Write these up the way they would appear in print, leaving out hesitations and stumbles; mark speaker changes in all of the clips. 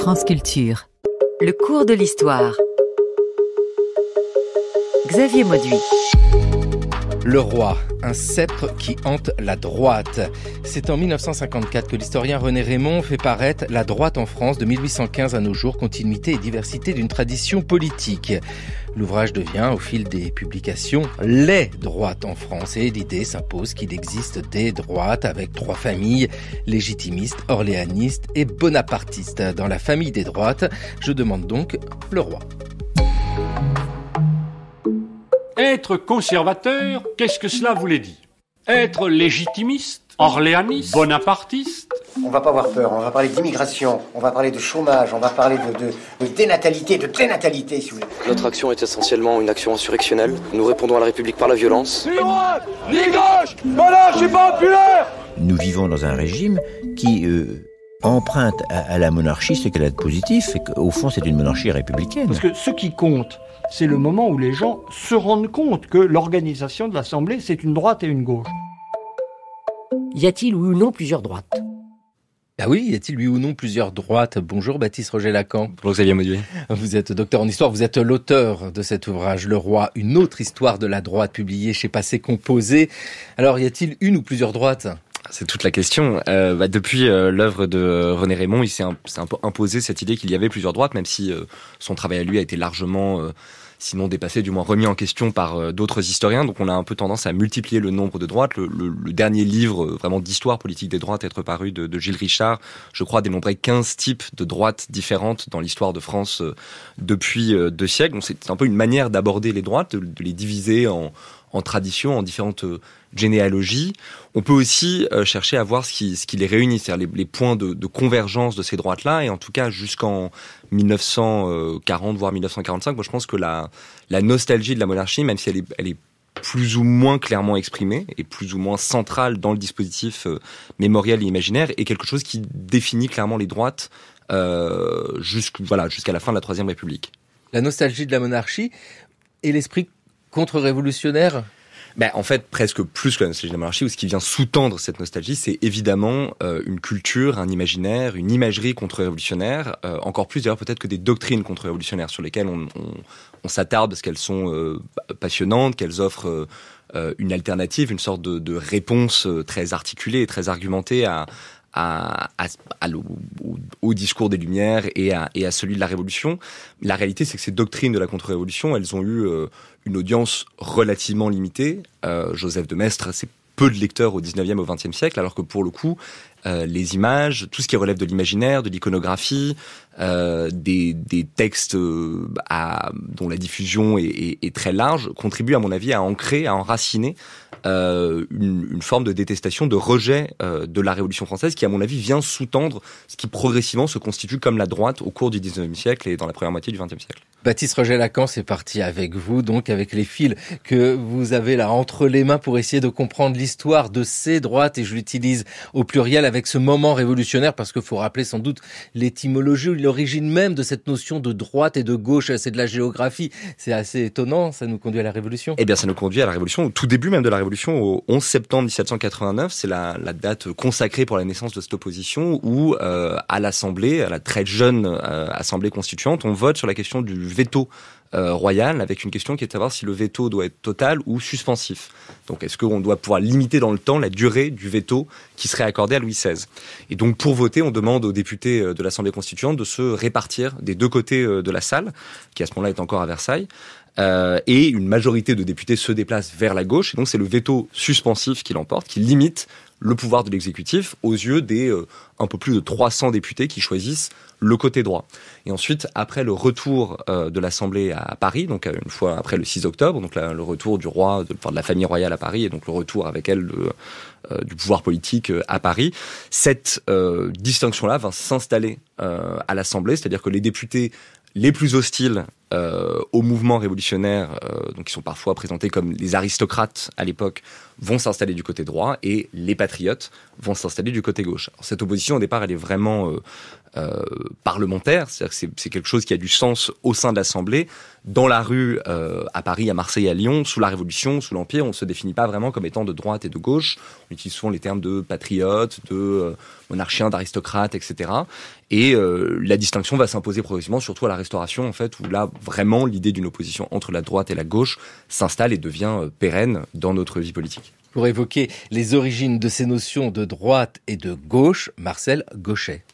Speaker 1: France Culture.
Speaker 2: Le cours de l'histoire. Xavier Mauduit.
Speaker 3: Le roi, un sceptre qui hante la droite. C'est en 1954 que l'historien René Rémond fait paraître La droite en France de 1815 à nos jours, continuité et diversité d'une tradition politique. L'ouvrage devient, au fil des publications, les droites en France et l'idée s'impose qu'il existe des droites avec trois familles, légitimistes, orléanistes et bonapartistes. Dans la famille des droites, je demande donc le roi.
Speaker 4: Être conservateur, qu'est-ce que cela voulait dire? Être légitimiste, orléaniste, bonapartiste?
Speaker 5: On va pas avoir peur, on va parler d'immigration, on va parler de chômage, on va parler de dénatalité, de prénatalité, si vous voulez.
Speaker 6: Notre action est essentiellement une action insurrectionnelle. Nous répondons à la République par la violence.
Speaker 7: Ni droite, ni gauche, monarchie populaire.
Speaker 8: Nous vivons dans un régime qui emprunte à la monarchie ce qu'elle a de positif, et qu'au fond c'est une monarchie républicaine.
Speaker 9: Parce que ce qui compte, c'est le moment où les gens se rendent compte que l'organisation de l'Assemblée, c'est une droite et une gauche.
Speaker 10: Y a-t-il oui ou non plusieurs droites?
Speaker 3: Ah oui, y a-t-il oui ou non plusieurs droites? Bonjour Baptiste Roger-Lacan.
Speaker 11: Bonjour Xavier Mauduit.
Speaker 3: Vous êtes docteur en histoire, vous êtes l'auteur de cet ouvrage Le Roi, une autre histoire de la droite, publié chez Passé Composé. Alors y a-t-il une ou plusieurs droites?
Speaker 11: C'est toute la question. Depuis l'œuvre de René Rémond, il s'est un peu imposé cette idée qu'il y avait plusieurs droites, même si son travail à lui a été largement, sinon dépassé, du moins remis en question par d'autres historiens. Donc on a un peu tendance à multiplier le nombre de droites. Le dernier livre vraiment d'histoire politique des droites être paru de Gilles Richard, je crois, dénombrait 15 types de droites différentes dans l'histoire de France depuis 2 siècles. Donc c'est un peu une manière d'aborder les droites, de les diviser en traditions, en différentes généalogies. On peut aussi chercher à voir ce qui les réunit, c'est-à-dire les points de convergence de ces droites-là, et en tout cas jusqu'en 1940, voire 1945, moi je pense que la nostalgie de la monarchie, même si elle est plus ou moins clairement exprimée, et plus ou moins centrale dans le dispositif mémoriel et imaginaire, est quelque chose qui définit clairement les droites jusqu'à la fin de la Troisième République.
Speaker 3: La nostalgie de la monarchie et l'esprit contre-révolutionnaire?
Speaker 11: En fait, presque plus que la nostalgie de la monarchie, ou ce qui vient sous-tendre cette nostalgie, c'est évidemment une culture, un imaginaire, une imagerie contre-révolutionnaire, encore plus d'ailleurs peut-être que des doctrines contre-révolutionnaires sur lesquelles on s'attarde parce qu'elles sont passionnantes, qu'elles offrent une alternative, une sorte de réponse très articulée et très argumentée au discours des Lumières et à celui de la Révolution. La réalité, c'est que ces doctrines de la contre-révolution, elles ont eu une audience relativement limitée. Joseph de Maistre, c'est peu de lecteurs au 19e, au 20e siècle, alors que pour le coup, les images, tout ce qui relève de l'imaginaire, de l'iconographie, des textes dont la diffusion est très large, contribuent à mon avis à ancrer, à enraciner une forme de détestation, de rejet de la Révolution française qui, à mon avis, vient sous-tendre ce qui progressivement se constitue comme la droite au cours du 19e siècle et dans la première moitié du 20e siècle.
Speaker 3: Baptiste Roger-Lacan, c'est parti avec vous, donc avec les fils que vous avez là entre les mains pour essayer de comprendre l'histoire de ces droites, et je l'utilise au pluriel avec ce moment révolutionnaire parce qu'il faut rappeler sans doute l'étymologie ou l'origine même de cette notion de droite et de gauche. C'est de la géographie, c'est assez étonnant, ça nous conduit à la Révolution.
Speaker 11: Eh bien, ça nous conduit à la Révolution, au tout début même de la Révolution, au 11 septembre 1789, c'est la date consacrée pour la naissance de cette opposition où à l'Assemblée, à la très jeune Assemblée constituante, on vote sur la question du veto royal, avec une question qui est de savoir si le veto doit être total ou suspensif. Donc est-ce qu'on doit pouvoir limiter dans le temps la durée du veto qui serait accordé à Louis XVI? Et donc pour voter, on demande aux députés de l'Assemblée constituante de se répartir des deux côtés de la salle, qui à ce moment-là est encore à Versailles. Et une majorité de députés se déplace vers la gauche, et donc c'est le veto suspensif qui l'emporte, qui limite le pouvoir de l'exécutif aux yeux des un peu plus de 300 députés qui choisissent le côté droit. Et ensuite, après le retour de l'Assemblée à Paris, donc une fois après le 6 octobre, donc le retour du roi, de la famille royale à Paris, et donc le retour avec elle du pouvoir politique à Paris, cette distinction-là va s'installer à l'Assemblée, c'est-à-dire que les députés les plus hostiles au mouvement révolutionnaire, donc qui sont parfois présentés comme les aristocrates à l'époque, vont s'installer du côté droit, et les patriotes vont s'installer du côté gauche. Alors, cette opposition, au départ, elle est vraiment parlementaire, c'est-à-dire que c'est quelque chose qui a du sens au sein de l'Assemblée. Dans la rue, à Paris, à Marseille, à Lyon, sous la Révolution, sous l'Empire, on ne se définit pas vraiment comme étant de droite et de gauche. On utilise souvent les termes de patriote, de monarchien, d'aristocrate, etc. Et la distinction va s'imposer progressivement, surtout à la Restauration, en fait, où là, vraiment, l'idée d'une opposition entre la droite et la gauche s'installe et devient pérenne dans notre vie politique.
Speaker 3: Pour évoquer les origines de ces notions de droite et de gauche, Marcel Gauchet.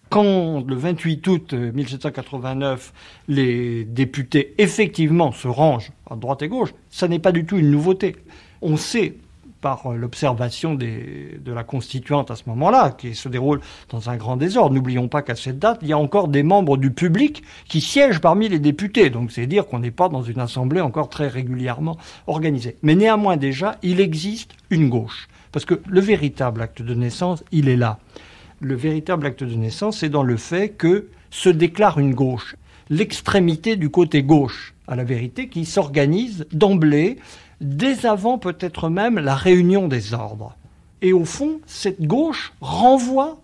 Speaker 9: Quand, le 28 août 1789, les députés effectivement se rangent à droite et gauche, ça n'est pas du tout une nouveauté. On sait, par l'observation de la constituante à ce moment-là, qui se déroule dans un grand désordre, n'oublions pas qu'à cette date, il y a encore des membres du public qui siègent parmi les députés. Donc c'est dire qu'on n'est pas dans une assemblée encore très régulièrement organisée. Mais néanmoins déjà, il existe une gauche. Parce que le véritable acte de naissance, il est là. Le véritable acte de naissance, c'est dans le fait que se déclare une gauche. L'extrémité du côté gauche, à la vérité, qui s'organise d'emblée, dès avant peut-être même la réunion des ordres. Et au fond, cette gauche renvoie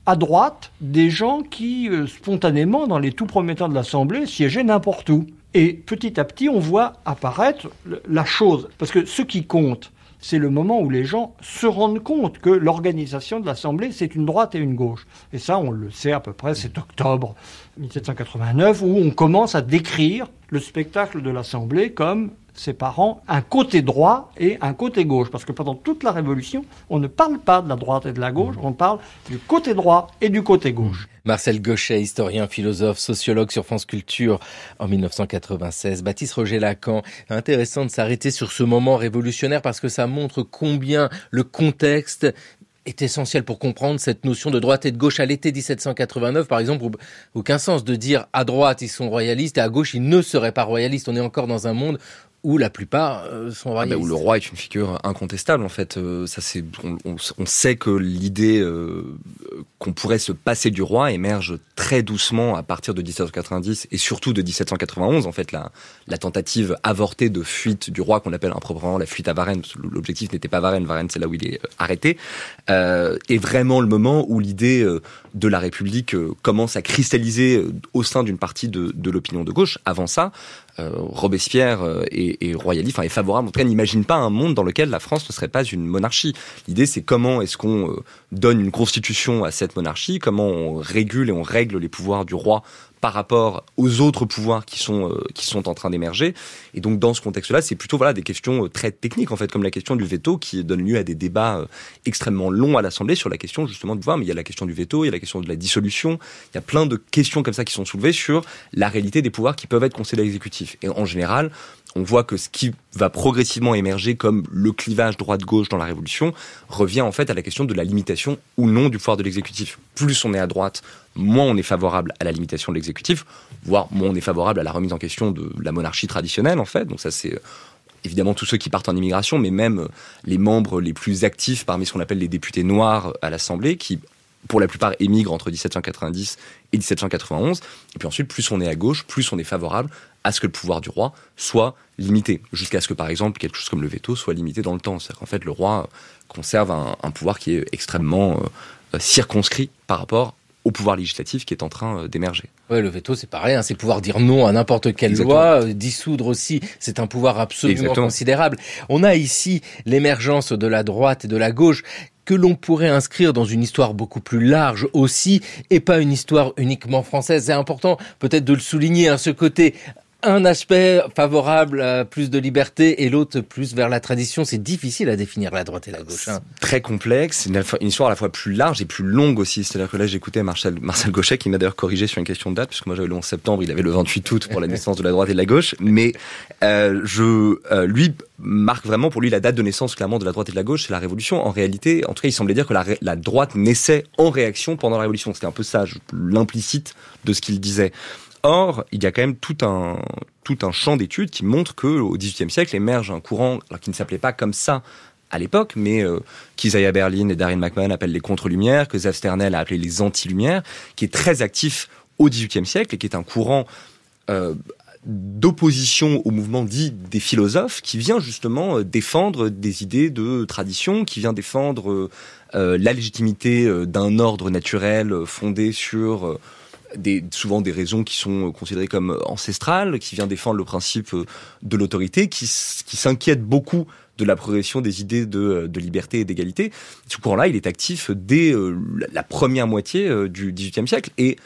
Speaker 9: à droite des gens qui, spontanément, dans les tout premiers temps de l'Assemblée, siégeaient n'importe où. Et petit à petit, on voit apparaître la chose. Parce que ce qui compte, c'est le moment où les gens se rendent compte que l'organisation de l'Assemblée, c'est une droite et une gauche. Et ça, on le sait à peu près, c'est octobre 1789, où on commence à décrire le spectacle de l'Assemblée comme séparant un côté droit et un côté gauche. Parce que pendant toute la Révolution, on ne parle pas de la droite et de la gauche, on parle du côté droit et du côté gauche.
Speaker 3: Marcel Gauchet, historien, philosophe, sociologue sur France Culture en 1996. Baptiste Roger-Lacan, intéressant de s'arrêter sur ce moment révolutionnaire parce que ça montre combien le contexte est essentiel pour comprendre cette notion de droite et de gauche. À l'été 1789, par exemple, aucun sens de dire à droite ils sont royalistes et à gauche ils ne seraient pas royalistes. On est encore dans un monde où la plupart sont royalistes.
Speaker 11: Où le roi est une figure incontestable, en fait. Ça, on sait que l'idée qu'on pourrait se passer du roi émerge très doucement à partir de 1790 et surtout de 1791. En fait, la tentative avortée de fuite du roi, qu'on appelle improprement la fuite à Varennes, l'objectif n'était pas Varennes, c'est là où il est arrêté, est vraiment le moment où l'idée de la République commence à cristalliser au sein d'une partie de l'opinion de gauche. Avant ça, Robespierre est royaliste, est favorable. En tout cas, n'imagine pas un monde dans lequel la France ne serait pas une monarchie. L'idée, c'est comment est-ce qu'on donne une constitution à cette monarchie, comment on régule et on règle les pouvoirs du roi par rapport aux autres pouvoirs qui sont en train d'émerger. Et donc, dans ce contexte-là, c'est plutôt des questions très techniques, en fait, comme la question du veto, qui donne lieu à des débats extrêmement longs à l'Assemblée sur la question, justement, de pouvoir. Mais il y a la question du veto, il y a la question de la dissolution. Il y a plein de questions comme ça qui sont soulevées sur la réalité des pouvoirs qui peuvent être concédés à l'exécutif. Et en général, on voit que ce qui va progressivement émerger comme le clivage droite-gauche dans la Révolution revient en fait à la question de la limitation ou non du pouvoir de l'exécutif. Plus on est à droite, moins on est favorable à la limitation de l'exécutif, voire moins on est favorable à la remise en question de la monarchie traditionnelle en fait. Donc ça c'est évidemment tous ceux qui partent en immigration, mais même les membres les plus actifs parmi ce qu'on appelle les députés noirs à l'Assemblée qui pour la plupart émigrent entre 1790 et 1791. Et puis ensuite, plus on est à gauche, plus on est favorable à ce que le pouvoir du roi soit limité. Jusqu'à ce que, par exemple, quelque chose comme le veto soit limité dans le temps. C'est-à-dire qu'en fait, le roi conserve un pouvoir qui est extrêmement circonscrit par rapport au pouvoir législatif qui est en train d'émerger.
Speaker 3: Ouais, le veto, c'est pareil, c'est pouvoir dire non à n'importe quelle loi, dissoudre aussi, c'est un pouvoir absolument considérable. On a ici l'émergence de la droite et de la gauche que l'on pourrait inscrire dans une histoire beaucoup plus large aussi, et pas une histoire uniquement française. C'est important peut-être de le souligner, ce côté, un aspect favorable à plus de liberté et l'autre plus vers la tradition. C'est difficile à définir la droite et la gauche.
Speaker 11: Très complexe, c'est une histoire à la fois plus large et plus longue aussi. C'est-à-dire que là, j'écoutais Marcel Gauchet qui m'a d'ailleurs corrigé sur une question de date, puisque moi j'avais le 11 septembre, il avait le 28 août pour la naissance de la droite et de la gauche. Mais lui marque vraiment pour lui la date de naissance clairement de la droite et de la gauche, c'est la Révolution. En réalité, en tout cas, il semblait dire que la droite naissait en réaction pendant la Révolution. C'était un peu ça, l'implicite de ce qu'il disait. Or, il y a quand même tout un champ d'études qui montre qu'au XVIIIe siècle émerge un courant qui ne s'appelait pas comme ça à l'époque, mais qu'Isaiah Berlin et Darren McMahon appellent les contre-lumières, que Zef Sternel a appelé les anti-lumières, qui est très actif au XVIIIe siècle et qui est un courant d'opposition au mouvement dit des philosophes, qui vient justement défendre des idées de tradition, qui vient défendre la légitimité d'un ordre naturel fondé sur souvent des raisons qui sont considérées comme ancestrales, qui vient défendre le principe de l'autorité, qui s'inquiète beaucoup de la progression des idées de liberté et d'égalité. Ce courant-là, il est actif dès la première moitié du XVIIIe siècle. Et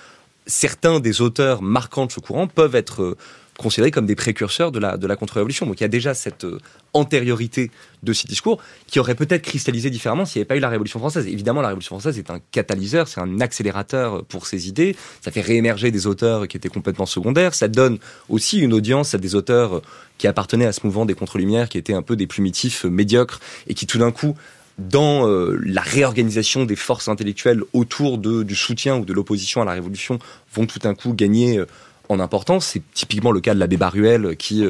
Speaker 11: certains des auteurs marquants de ce courant peuvent être considérés comme des précurseurs de la contre-révolution. Donc il y a déjà cette antériorité de ces discours qui aurait peut-être cristallisé différemment s'il n'y avait pas eu la Révolution française. Évidemment, la Révolution française est un catalyseur, c'est un accélérateur pour ces idées. Ça fait réémerger des auteurs qui étaient complètement secondaires. Ça donne aussi une audience à des auteurs qui appartenaient à ce mouvement des contre-lumières, qui étaient un peu des plumitifs médiocres et qui tout d'un coup, dans la réorganisation des forces intellectuelles autour du soutien ou de l'opposition à la Révolution, vont tout d'un coup gagner en importance. C'est typiquement le cas de l'abbé Baruel, qui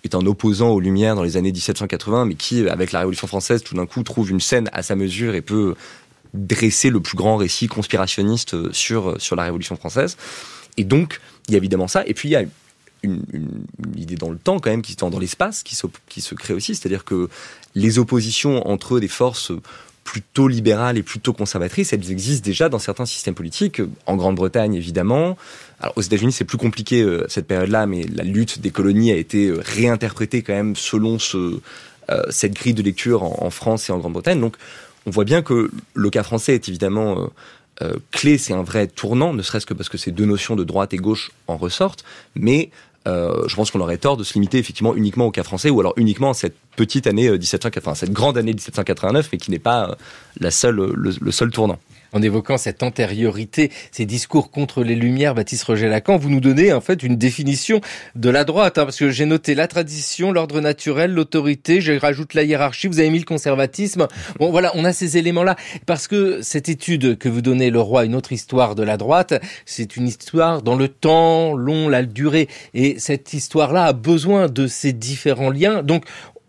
Speaker 11: est un opposant aux Lumières dans les années 1780, mais qui, avec la Révolution française, tout d'un coup trouve une scène à sa mesure et peut dresser le plus grand récit conspirationniste sur la Révolution française. Et donc, il y a évidemment ça. Et puis, il y a une idée dans le temps, quand même, dans l'espace, qui se crée aussi. C'est-à-dire que les oppositions entre des forces plutôt libérales et plutôt conservatrices, elles existent déjà dans certains systèmes politiques. En Grande-Bretagne, évidemment. Alors, aux États-Unis, c'est plus compliqué cette période-là, mais la lutte des colonies a été réinterprétée quand même selon cette grille de lecture en France et en Grande-Bretagne. Donc, on voit bien que le cas français est évidemment clé, c'est un vrai tournant, ne serait-ce que parce que ces deux notions de droite et gauche en ressortent, mais je pense qu'on aurait tort de se limiter effectivement uniquement au cas français, ou alors uniquement à cette petite année cette grande année 1789, mais qui n'est pas le seul tournant.
Speaker 3: En évoquant cette antériorité, ces discours contre les Lumières, Baptiste Roger-Lacan, vous nous donnez en fait une définition de la droite, parce que j'ai noté la tradition, l'ordre naturel, l'autorité, je rajoute la hiérarchie, vous avez mis le conservatisme. Bon, voilà, on a ces éléments-là, parce que cette étude que vous donnez, Le Roi, une autre histoire de la droite, c'est une histoire dans le temps long, la durée, et cette histoire-là a besoin de ces différents liens. Donc,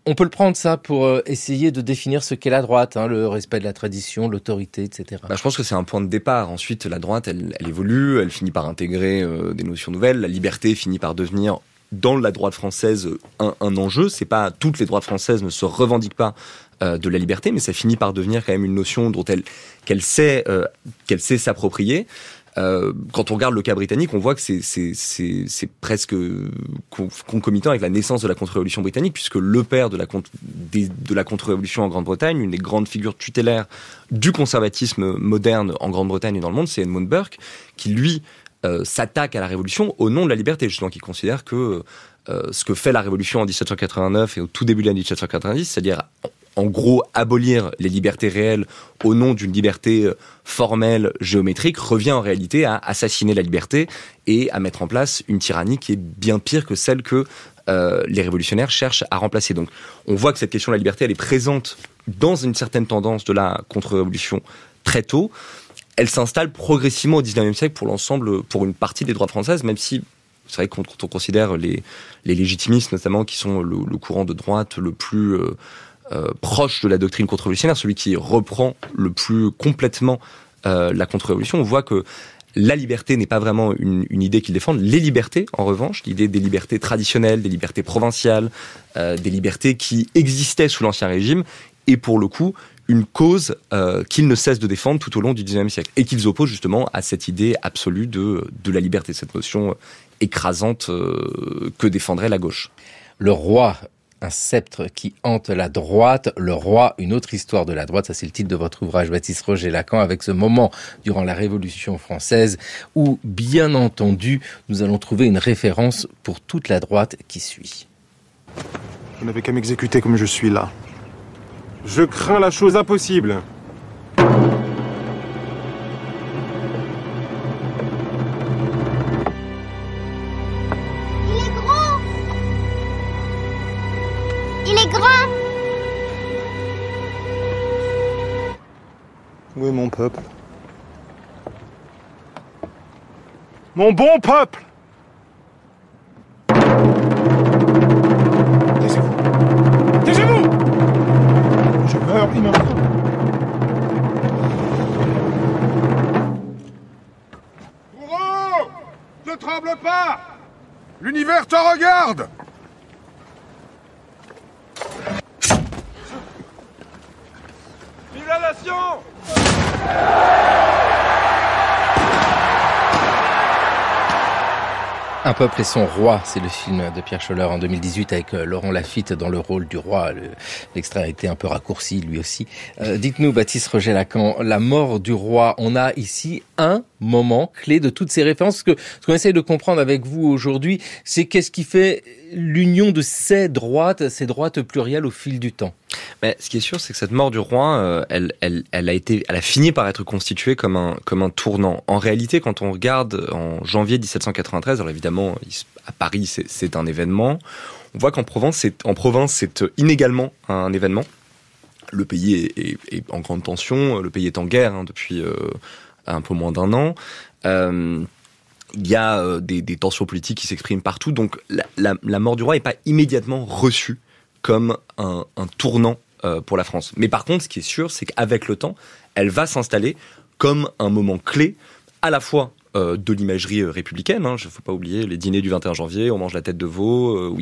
Speaker 3: on peut le prendre ça pour essayer de définir ce qu'est la droite, le respect de la tradition, l'autorité, etc.
Speaker 11: Je pense que c'est un point de départ. Ensuite, la droite, elle évolue, elle finit par intégrer des notions nouvelles. La liberté finit par devenir, dans la droite française, un enjeu. C'est pas, toutes les droites françaises ne se revendiquent pas de la liberté, mais ça finit par devenir quand même une notion dont qu'elle sait s'approprier. Quand on regarde le cas britannique, on voit que c'est presque concomitant avec la naissance de la contre-révolution britannique, puisque le père de la contre-révolution en Grande-Bretagne, une des grandes figures tutélaires du conservatisme moderne en Grande-Bretagne et dans le monde, c'est Edmund Burke, qui lui s'attaque à la révolution au nom de la liberté, justement, qui considère que ce que fait la révolution en 1789 et au tout début de l'année 1790, c'est-à-dire en gros abolir les libertés réelles au nom d'une liberté formelle, géométrique, revient en réalité à assassiner la liberté et à mettre en place une tyrannie qui est bien pire que celle que les révolutionnaires cherchent à remplacer. Donc on voit que cette question de la liberté, elle est présente dans une certaine tendance de la contre-révolution très tôt. Elle s'installe progressivement au XIXe siècle pour une partie des droites françaises, même si c'est vrai que quand on considère les légitimistes notamment, qui sont le courant de droite le plus proche de la doctrine contre-révolutionnaire, celui qui reprend le plus complètement la contre-révolution, on voit que la liberté n'est pas vraiment une idée qu'ils défendent. Les libertés, en revanche, l'idée des libertés traditionnelles, des libertés provinciales, des libertés qui existaient sous l'Ancien Régime, est pour le coup une cause qu'ils ne cessent de défendre tout au long du XIXe siècle, et qu'ils opposent justement à cette idée absolue de la liberté, cette notion écrasante que défendrait la gauche.
Speaker 3: Le roi, un sceptre qui hante la droite, Le Roi, une autre histoire de la droite, ça c'est le titre de votre ouvrage, Baptiste Roger-Lacan, avec ce moment durant la Révolution française où, bien entendu, nous allons trouver une référence pour toute la droite qui suit.
Speaker 1: Vous n'avez qu'à m'exécuter comme je suis là.
Speaker 7: Je crains la chose impossible.
Speaker 12: Il est grand.
Speaker 1: Où est mon peuple?
Speaker 7: Mon bon peuple!
Speaker 1: Taisez-vous! Taisez-vous! Je meurs immédiatement.
Speaker 7: Bourreau! Ne tremble pas! L'univers te regarde! Vive la nation!
Speaker 3: Un peuple et son roi, c'est le film de Pierre Scholler en 2018 avec Laurent Lafitte dans le rôle du roi. L'extrait a été un peu raccourci lui aussi. Dites-nous, Baptiste Roger-Lacan, la mort du roi, on a ici un moment clé de toutes ces références. Ce qu'on essaye de comprendre avec vous aujourd'hui, c'est qu'est-ce qui fait l'union de ces droites plurielles au fil du temps.
Speaker 11: Mais ce qui est sûr, c'est que cette mort du roi, elle a fini par être constituée comme un tournant. En réalité, quand on regarde en janvier 1793, alors évidemment, à Paris, c'est un événement. On voit qu'en Provence, c'est inégalement un événement. Le pays est en grande tension, le pays est en guerre depuis un peu moins d'un an. Il y a des tensions politiques qui s'expriment partout, donc la mort du roi n'est pas immédiatement reçue comme un tournant pour la France. Mais par contre, ce qui est sûr, c'est qu'avec le temps, elle va s'installer comme un moment clé, à la fois de l'imagerie républicaine. Il ne faut pas oublier les dîners du 21 janvier, on mange la tête de veau, où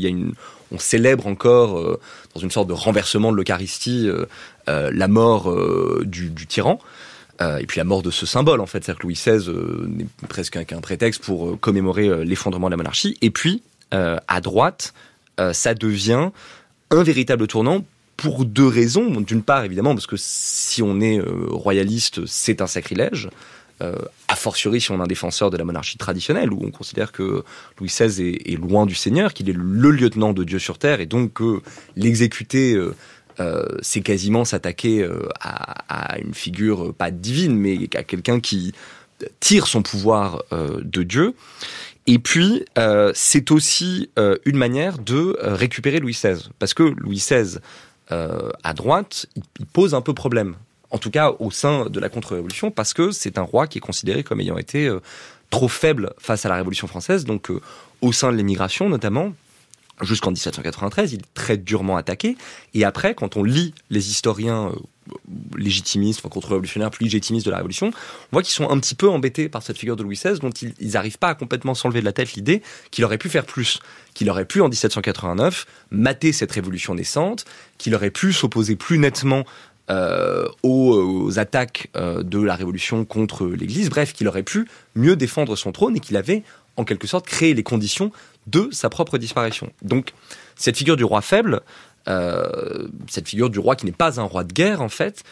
Speaker 11: on célèbre encore, dans une sorte de renversement de l'Eucharistie, la mort du tyran. Et puis la mort de ce symbole, en fait. C'est-à-dire que Louis XVI n'est presque qu'un prétexte pour commémorer l'effondrement de la monarchie. Et puis, à droite, ça devient un véritable tournant pour deux raisons. D'une part, évidemment, parce que si on est royaliste, c'est un sacrilège. A fortiori si on est un défenseur de la monarchie traditionnelle, où on considère que Louis XVI est loin du Seigneur, qu'il est le lieutenant de Dieu sur terre, et donc que l'exécuter, c'est quasiment s'attaquer à une figure, pas divine, mais à quelqu'un qui tire son pouvoir de Dieu. Et puis, c'est aussi une manière de récupérer Louis XVI. Parce que Louis XVI, à droite, il pose un peu problème. En tout cas, au sein de la contre-révolution, parce que c'est un roi qui est considéré comme ayant été trop faible face à la Révolution française. Donc, au sein de l'émigration, notamment, jusqu'en 1793, il est très durement attaqué. Et après, quand on lit les historiens légitimistes, contre-révolutionnaires, plus légitimistes de la Révolution, on voit qu'ils sont un petit peu embêtés par cette figure de Louis XVI, dont ils n'arrivent pas à complètement s'enlever de la tête l'idée qu'il aurait pu faire plus, qu'il aurait pu, en 1789, mater cette révolution naissante, qu'il aurait pu s'opposer plus nettement aux attaques de la Révolution contre l'Église, bref, qu'il aurait pu mieux défendre son trône et qu'il avait, en quelque sorte, créé les conditions de sa propre disparition. Donc, cette figure du roi faible, cette figure du roi qui n'est pas un roi de guerre, en fait,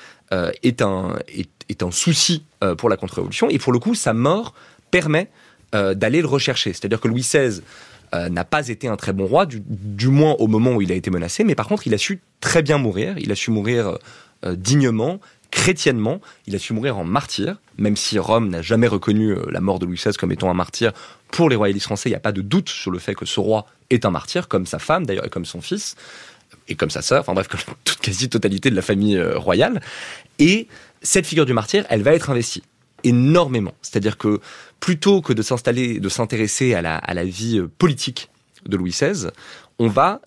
Speaker 11: est un souci pour la contre-révolution. Et pour le coup, sa mort permet d'aller le rechercher. C'est-à-dire que Louis XVI n'a pas été un très bon roi, du moins au moment où il a été menacé, mais par contre, il a su très bien mourir. Il a su mourir dignement, chrétiennement. Il a su mourir en martyr, même si Rome n'a jamais reconnu la mort de Louis XVI comme étant un martyr. Pour les royalistes français, il n'y a pas de doute sur le fait que ce roi est un martyr, comme sa femme d'ailleurs, et comme son fils, et comme sa sœur, enfin bref, comme toute quasi-totalité de la famille royale. Et cette figure du martyr, elle va être investie énormément. C'est-à-dire que plutôt que de s'intéresser à la vie politique de Louis XVI, on va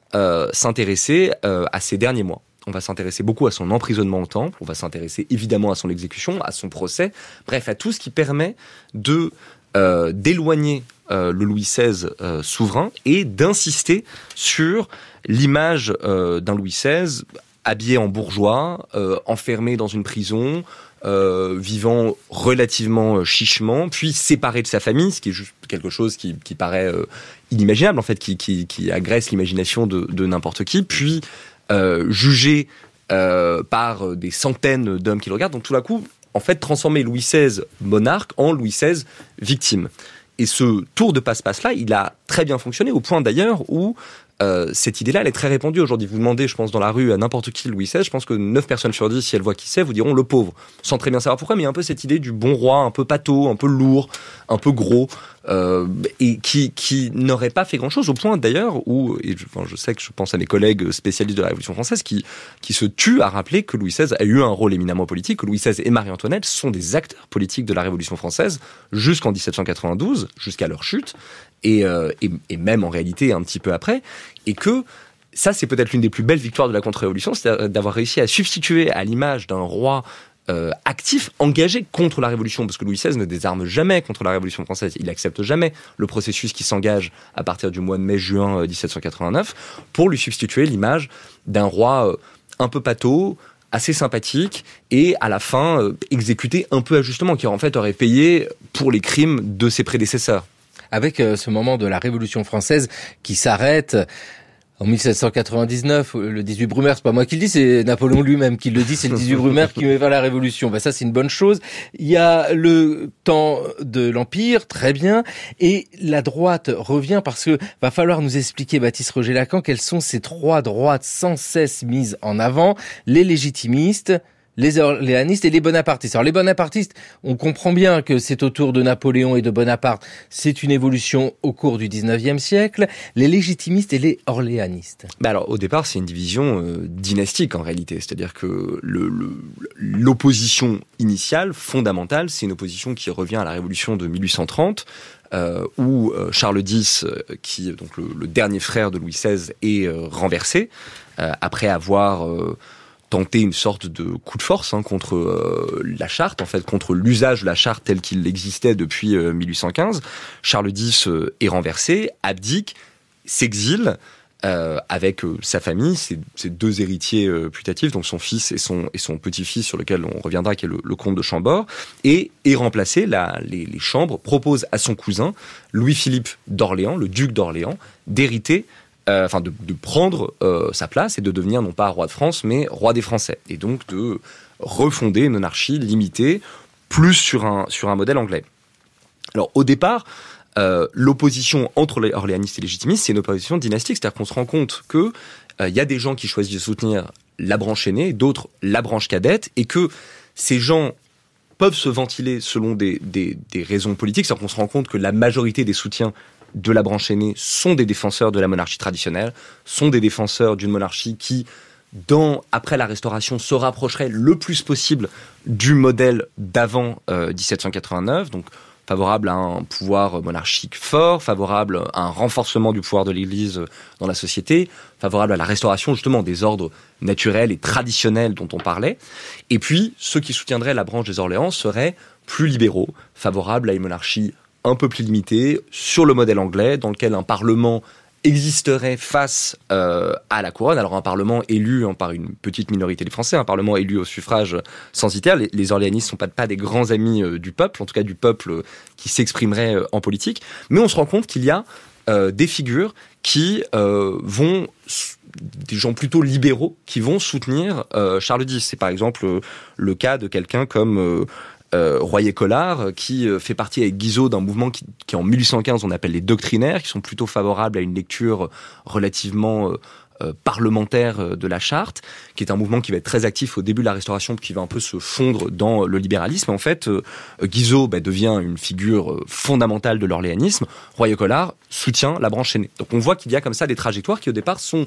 Speaker 11: s'intéresser à ses derniers mois. On va s'intéresser beaucoup à son emprisonnement au Temple, on va s'intéresser évidemment à son exécution, à son procès, bref, à tout ce qui permet d'éloigner le Louis XVI souverain et d'insister sur l'image d'un Louis XVI habillé en bourgeois, enfermé dans une prison, vivant relativement chichement, puis séparé de sa famille, ce qui est juste quelque chose qui paraît inimaginable, en fait, qui agresse l'imagination de n'importe qui, puis jugé par des centaines d'hommes qui le regardent. Donc tout d'un coup, en fait, transformer Louis XVI monarque en Louis XVI victime. Et ce tour de passe-passe-là, il a très bien fonctionné, au point d'ailleurs où cette idée-là, elle est très répandue aujourd'hui. Vous demandez, je pense, dans la rue à n'importe qui Louis XVI, je pense que 9 personnes sur 10, si elles voient qui c'est, vous diront le pauvre. Sans très bien savoir pourquoi, mais il y a un peu cette idée du bon roi, un peu pâteau, un peu lourd, un peu gros, et qui n'aurait pas fait grand-chose, au point d'ailleurs où, je sais que je pense à mes collègues spécialistes de la Révolution française, qui se tuent à rappeler que Louis XVI a eu un rôle éminemment politique, que Louis XVI et Marie-Antoinette sont des acteurs politiques de la Révolution française jusqu'en 1792, jusqu'à leur chute, et même en réalité un petit peu après, et que ça, c'est peut-être l'une des plus belles victoires de la contre-révolution, c'est d'avoir réussi à substituer à l'image d'un roi actif, engagé contre la Révolution, parce que Louis XVI ne désarme jamais contre la Révolution française. Il n'accepte jamais le processus qui s'engage à partir du mois de mai-juin 1789 pour lui substituer l'image d'un roi un peu pâteau, assez sympathique et à la fin exécuté un peu injustement, qui en fait aurait payé pour les crimes de ses prédécesseurs.
Speaker 3: Avec ce moment de la Révolution française qui s'arrête en 1799, le 18 Brumaire, c'est pas moi qui le dis, c'est Napoléon lui-même qui le dit, c'est le 18 Brumaire qui met fin à la Révolution. Ça, c'est une bonne chose. Il y a le temps de l'Empire, très bien, et la droite revient parce que va falloir nous expliquer, Baptiste Roger-Lacan, quelles sont ces trois droites sans cesse mises en avant, les légitimistes, les orléanistes et les bonapartistes. Alors les bonapartistes, on comprend bien que c'est autour de Napoléon et de Bonaparte, c'est une évolution au cours du 19e siècle. Les légitimistes et les orléanistes.
Speaker 11: Alors au départ, c'est une division dynastique en réalité, c'est-à-dire que l'opposition initiale, fondamentale, c'est une opposition qui revient à la Révolution de 1830, où Charles X, qui est donc le dernier frère de Louis XVI, est renversé après avoir tenter une sorte de coup de force contre la charte, en fait, contre l'usage de la charte tel qu'il existait depuis 1815. Charles X est renversé, abdique, s'exile avec sa famille, ses deux héritiers putatifs, donc son fils et son petit-fils sur lequel on reviendra, qui est le comte de Chambord, et est remplacé, les chambres proposent à son cousin, Louis-Philippe d'Orléans, le duc d'Orléans, d'hériter de prendre sa place et de devenir non pas roi de France, mais roi des Français. Et donc de refonder une monarchie limitée, plus sur un modèle anglais. Alors au départ, l'opposition entre les orléanistes et légitimistes, c'est une opposition dynastique, c'est-à-dire qu'on se rend compte que y a des gens qui choisissent de soutenir la branche aînée, d'autres la branche cadette, et que ces gens peuvent se ventiler selon des raisons politiques, c'est-à-dire qu'on se rend compte que la majorité des soutiens de la branche aînée sont des défenseurs de la monarchie traditionnelle, sont des défenseurs d'une monarchie qui, après la Restauration, se rapprocherait le plus possible du modèle d'avant 1789, donc favorable à un pouvoir monarchique fort, favorable à un renforcement du pouvoir de l'Église dans la société, favorable à la restauration justement des ordres naturels et traditionnels dont on parlait. Et puis, ceux qui soutiendraient la branche des Orléans seraient plus libéraux, favorables à une monarchie un peu plus limité, sur le modèle anglais, dans lequel un parlement existerait face à la couronne. Alors un parlement élu par une petite minorité des Français, un parlement élu au suffrage censitaire. Les orléanistes ne sont pas des grands amis du peuple, en tout cas du peuple qui s'exprimerait en politique. Mais on se rend compte qu'il y a des figures qui vont... des gens plutôt libéraux qui vont soutenir Charles X. C'est par exemple le cas de quelqu'un comme... Royer-Collard, qui fait partie avec Guizot d'un mouvement qui en 1815 on appelle les doctrinaires, qui sont plutôt favorables à une lecture relativement parlementaire de la charte, qui est un mouvement qui va être très actif au début de la Restauration, qui va un peu se fondre dans le libéralisme. En fait, Guizot devient une figure fondamentale de l'orléanisme. Royer-Collard soutient la branche aînée. Donc on voit qu'il y a comme ça des trajectoires qui au départ sont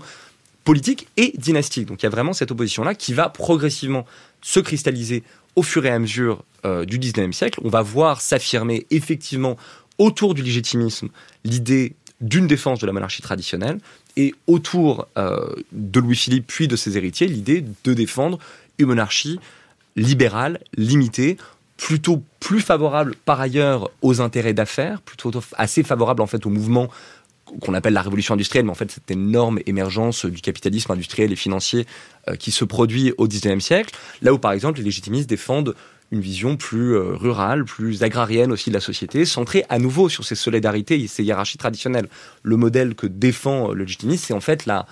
Speaker 11: politiques et dynastiques. Donc il y a vraiment cette opposition-là qui va progressivement se cristalliser au fur et à mesure du 19e siècle. On va voir s'affirmer effectivement autour du légitimisme l'idée d'une défense de la monarchie traditionnelle et autour de Louis-Philippe puis de ses héritiers l'idée de défendre une monarchie libérale, limitée, plutôt plus favorable par ailleurs aux intérêts d'affaires, plutôt assez favorable en fait au mouvement qu'on appelle la révolution industrielle, mais en fait cette énorme émergence du capitalisme industriel et financier qui se produit au XIXe siècle, là où par exemple les légitimistes défendent une vision plus rurale, plus agrarienne aussi de la société, centrée à nouveau sur ces solidarités et ces hiérarchies traditionnelles. Le modèle que défend le légitimisme, c'est en fait la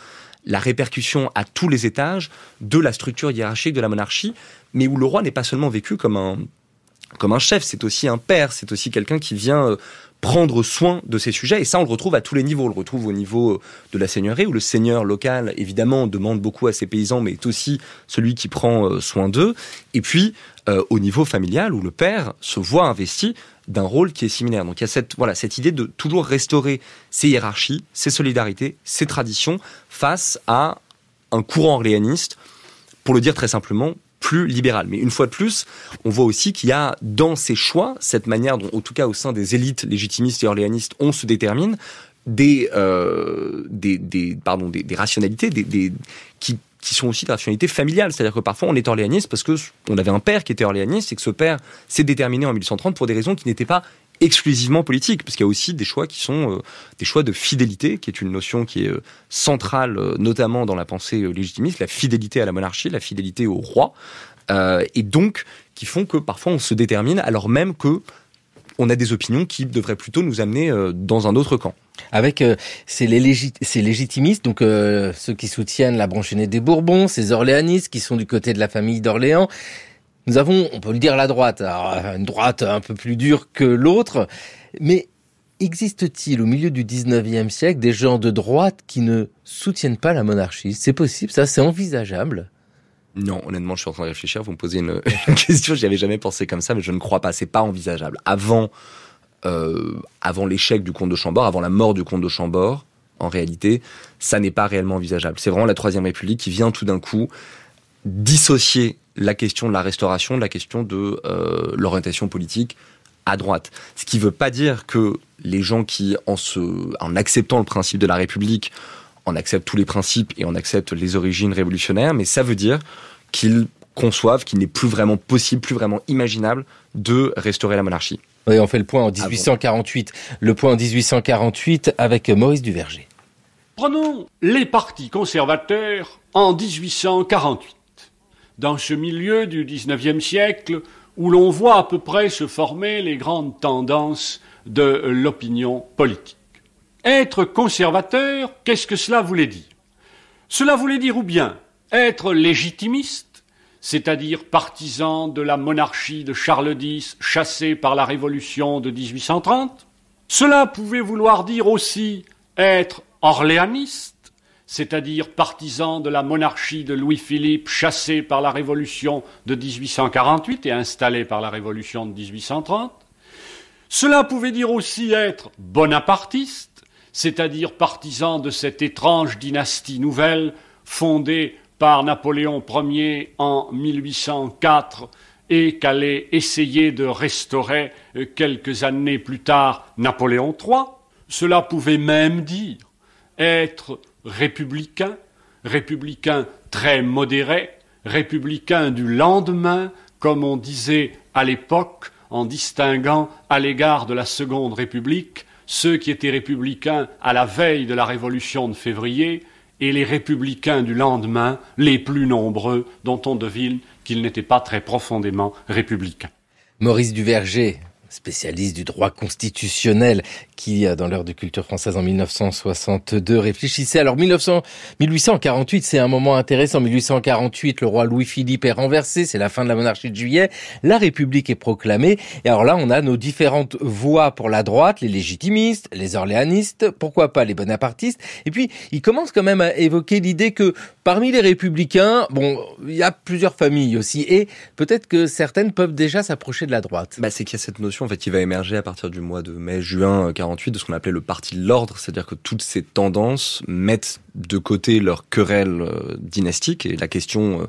Speaker 11: répercussion à tous les étages de la structure hiérarchique de la monarchie, mais où le roi n'est pas seulement vécu comme un chef, c'est aussi un père, c'est aussi quelqu'un qui vient prendre soin de ces sujets, et ça on le retrouve à tous les niveaux. On le retrouve au niveau de la seigneurie, où le seigneur local évidemment demande beaucoup à ses paysans, mais est aussi celui qui prend soin d'eux, et puis au niveau familial, où le père se voit investi d'un rôle qui est similaire. Donc il y a cette idée de toujours restaurer ces hiérarchies, ces solidarités, ces traditions face à un courant orléaniste, pour le dire très simplement, plus libéral. Mais une fois de plus, on voit aussi qu'il y a dans ces choix, cette manière dont, en tout cas au sein des élites légitimistes et orléanistes, on se détermine, des rationalités, qui qui sont aussi de rationalité familiale. C'est-à-dire que parfois on est orléaniste parce qu'on avait un père qui était orléaniste et que ce père s'est déterminé en 1830 pour des raisons qui n'étaient pas exclusivement politiques, parce qu'il y a aussi des choix qui sont des choix de fidélité, qui est une notion qui est centrale, notamment dans la pensée légitimiste, la fidélité à la monarchie, la fidélité au roi, et donc qui font que parfois on se détermine alors même que on a des opinions qui devraient plutôt nous amener dans un autre camp.
Speaker 3: Avec ces légitimistes, donc ceux qui soutiennent la branche aînée des Bourbons, ces orléanistes qui sont du côté de la famille d'Orléans. Nous avons, on peut le dire, la droite. Alors, une droite un peu plus dure que l'autre. Mais existe-t-il au milieu du 19e siècle des gens de droite qui ne soutiennent pas la monarchie? C'est possible, ça? C'est envisageable?
Speaker 11: Non, honnêtement, je suis en train de réfléchir. Vous me posez une question, j'y avais jamais pensé comme ça, mais je ne crois pas. C'est pas envisageable. Avant l'échec du comte de Chambord, avant la mort du comte de Chambord, en réalité, ça n'est pas réellement envisageable. C'est vraiment la Troisième République qui vient tout d'un coup dissocier la question de la Restauration de la question de l'orientation politique à droite. Ce qui ne veut pas dire que les gens qui, en acceptant le principe de la République, en acceptent tous les principes et en acceptent les origines révolutionnaires, mais ça veut dire qu'ils conçoivent qu'il n'est plus vraiment possible, plus vraiment imaginable de restaurer la monarchie.
Speaker 3: Oui, on fait le point en 1848. Le point en 1848 avec Maurice Duverger.
Speaker 4: Prenons les partis conservateurs en 1848. Dans ce milieu du 19e siècle où l'on voit à peu près se former les grandes tendances de l'opinion politique. Être conservateur, qu'est-ce que cela voulait dire? Cela voulait dire ou bien être légitimiste, c'est-à-dire partisan de la monarchie de Charles X chassé par la Révolution de 1830. Cela pouvait vouloir dire aussi être orléaniste, c'est-à-dire partisan de la monarchie de Louis-Philippe chassé par la Révolution de 1848 et installé par la Révolution de 1830. Cela pouvait dire aussi être bonapartiste, c'est-à-dire partisan de cette étrange dynastie nouvelle fondée par Napoléon Ier en 1804 et qu'allait essayer de restaurer quelques années plus tard Napoléon III. Cela pouvait même dire être républicain, républicain très modéré, républicain du lendemain, comme on disait à l'époque, en distinguant à l'égard de la Seconde République ceux qui étaient républicains à la veille de la Révolution de février et les républicains du lendemain, les plus nombreux, dont on devine qu'ils n'étaient pas très profondément républicains.
Speaker 3: Maurice Duverger, spécialiste du droit constitutionnel, qui, dans l'heure de culture française en 1962, réfléchissait. Alors, 1848, c'est un moment intéressant. 1848, le roi Louis-Philippe est renversé, c'est la fin de la monarchie de Juillet, la République est proclamée. Et alors là, on a nos différentes voix pour la droite, les légitimistes, les orléanistes, pourquoi pas les bonapartistes. Et puis, il commence quand même à évoquer l'idée que parmi les républicains, bon, il y a plusieurs familles aussi, et peut-être que certaines peuvent déjà s'approcher de la droite.
Speaker 11: C'est qu'il y a cette notion en fait qui va émerger à partir du mois de mai-juin 48 de ce qu'on appelait le parti de l'ordre, c'est-à-dire que toutes ces tendances mettent de côté leur querelle dynastique et la question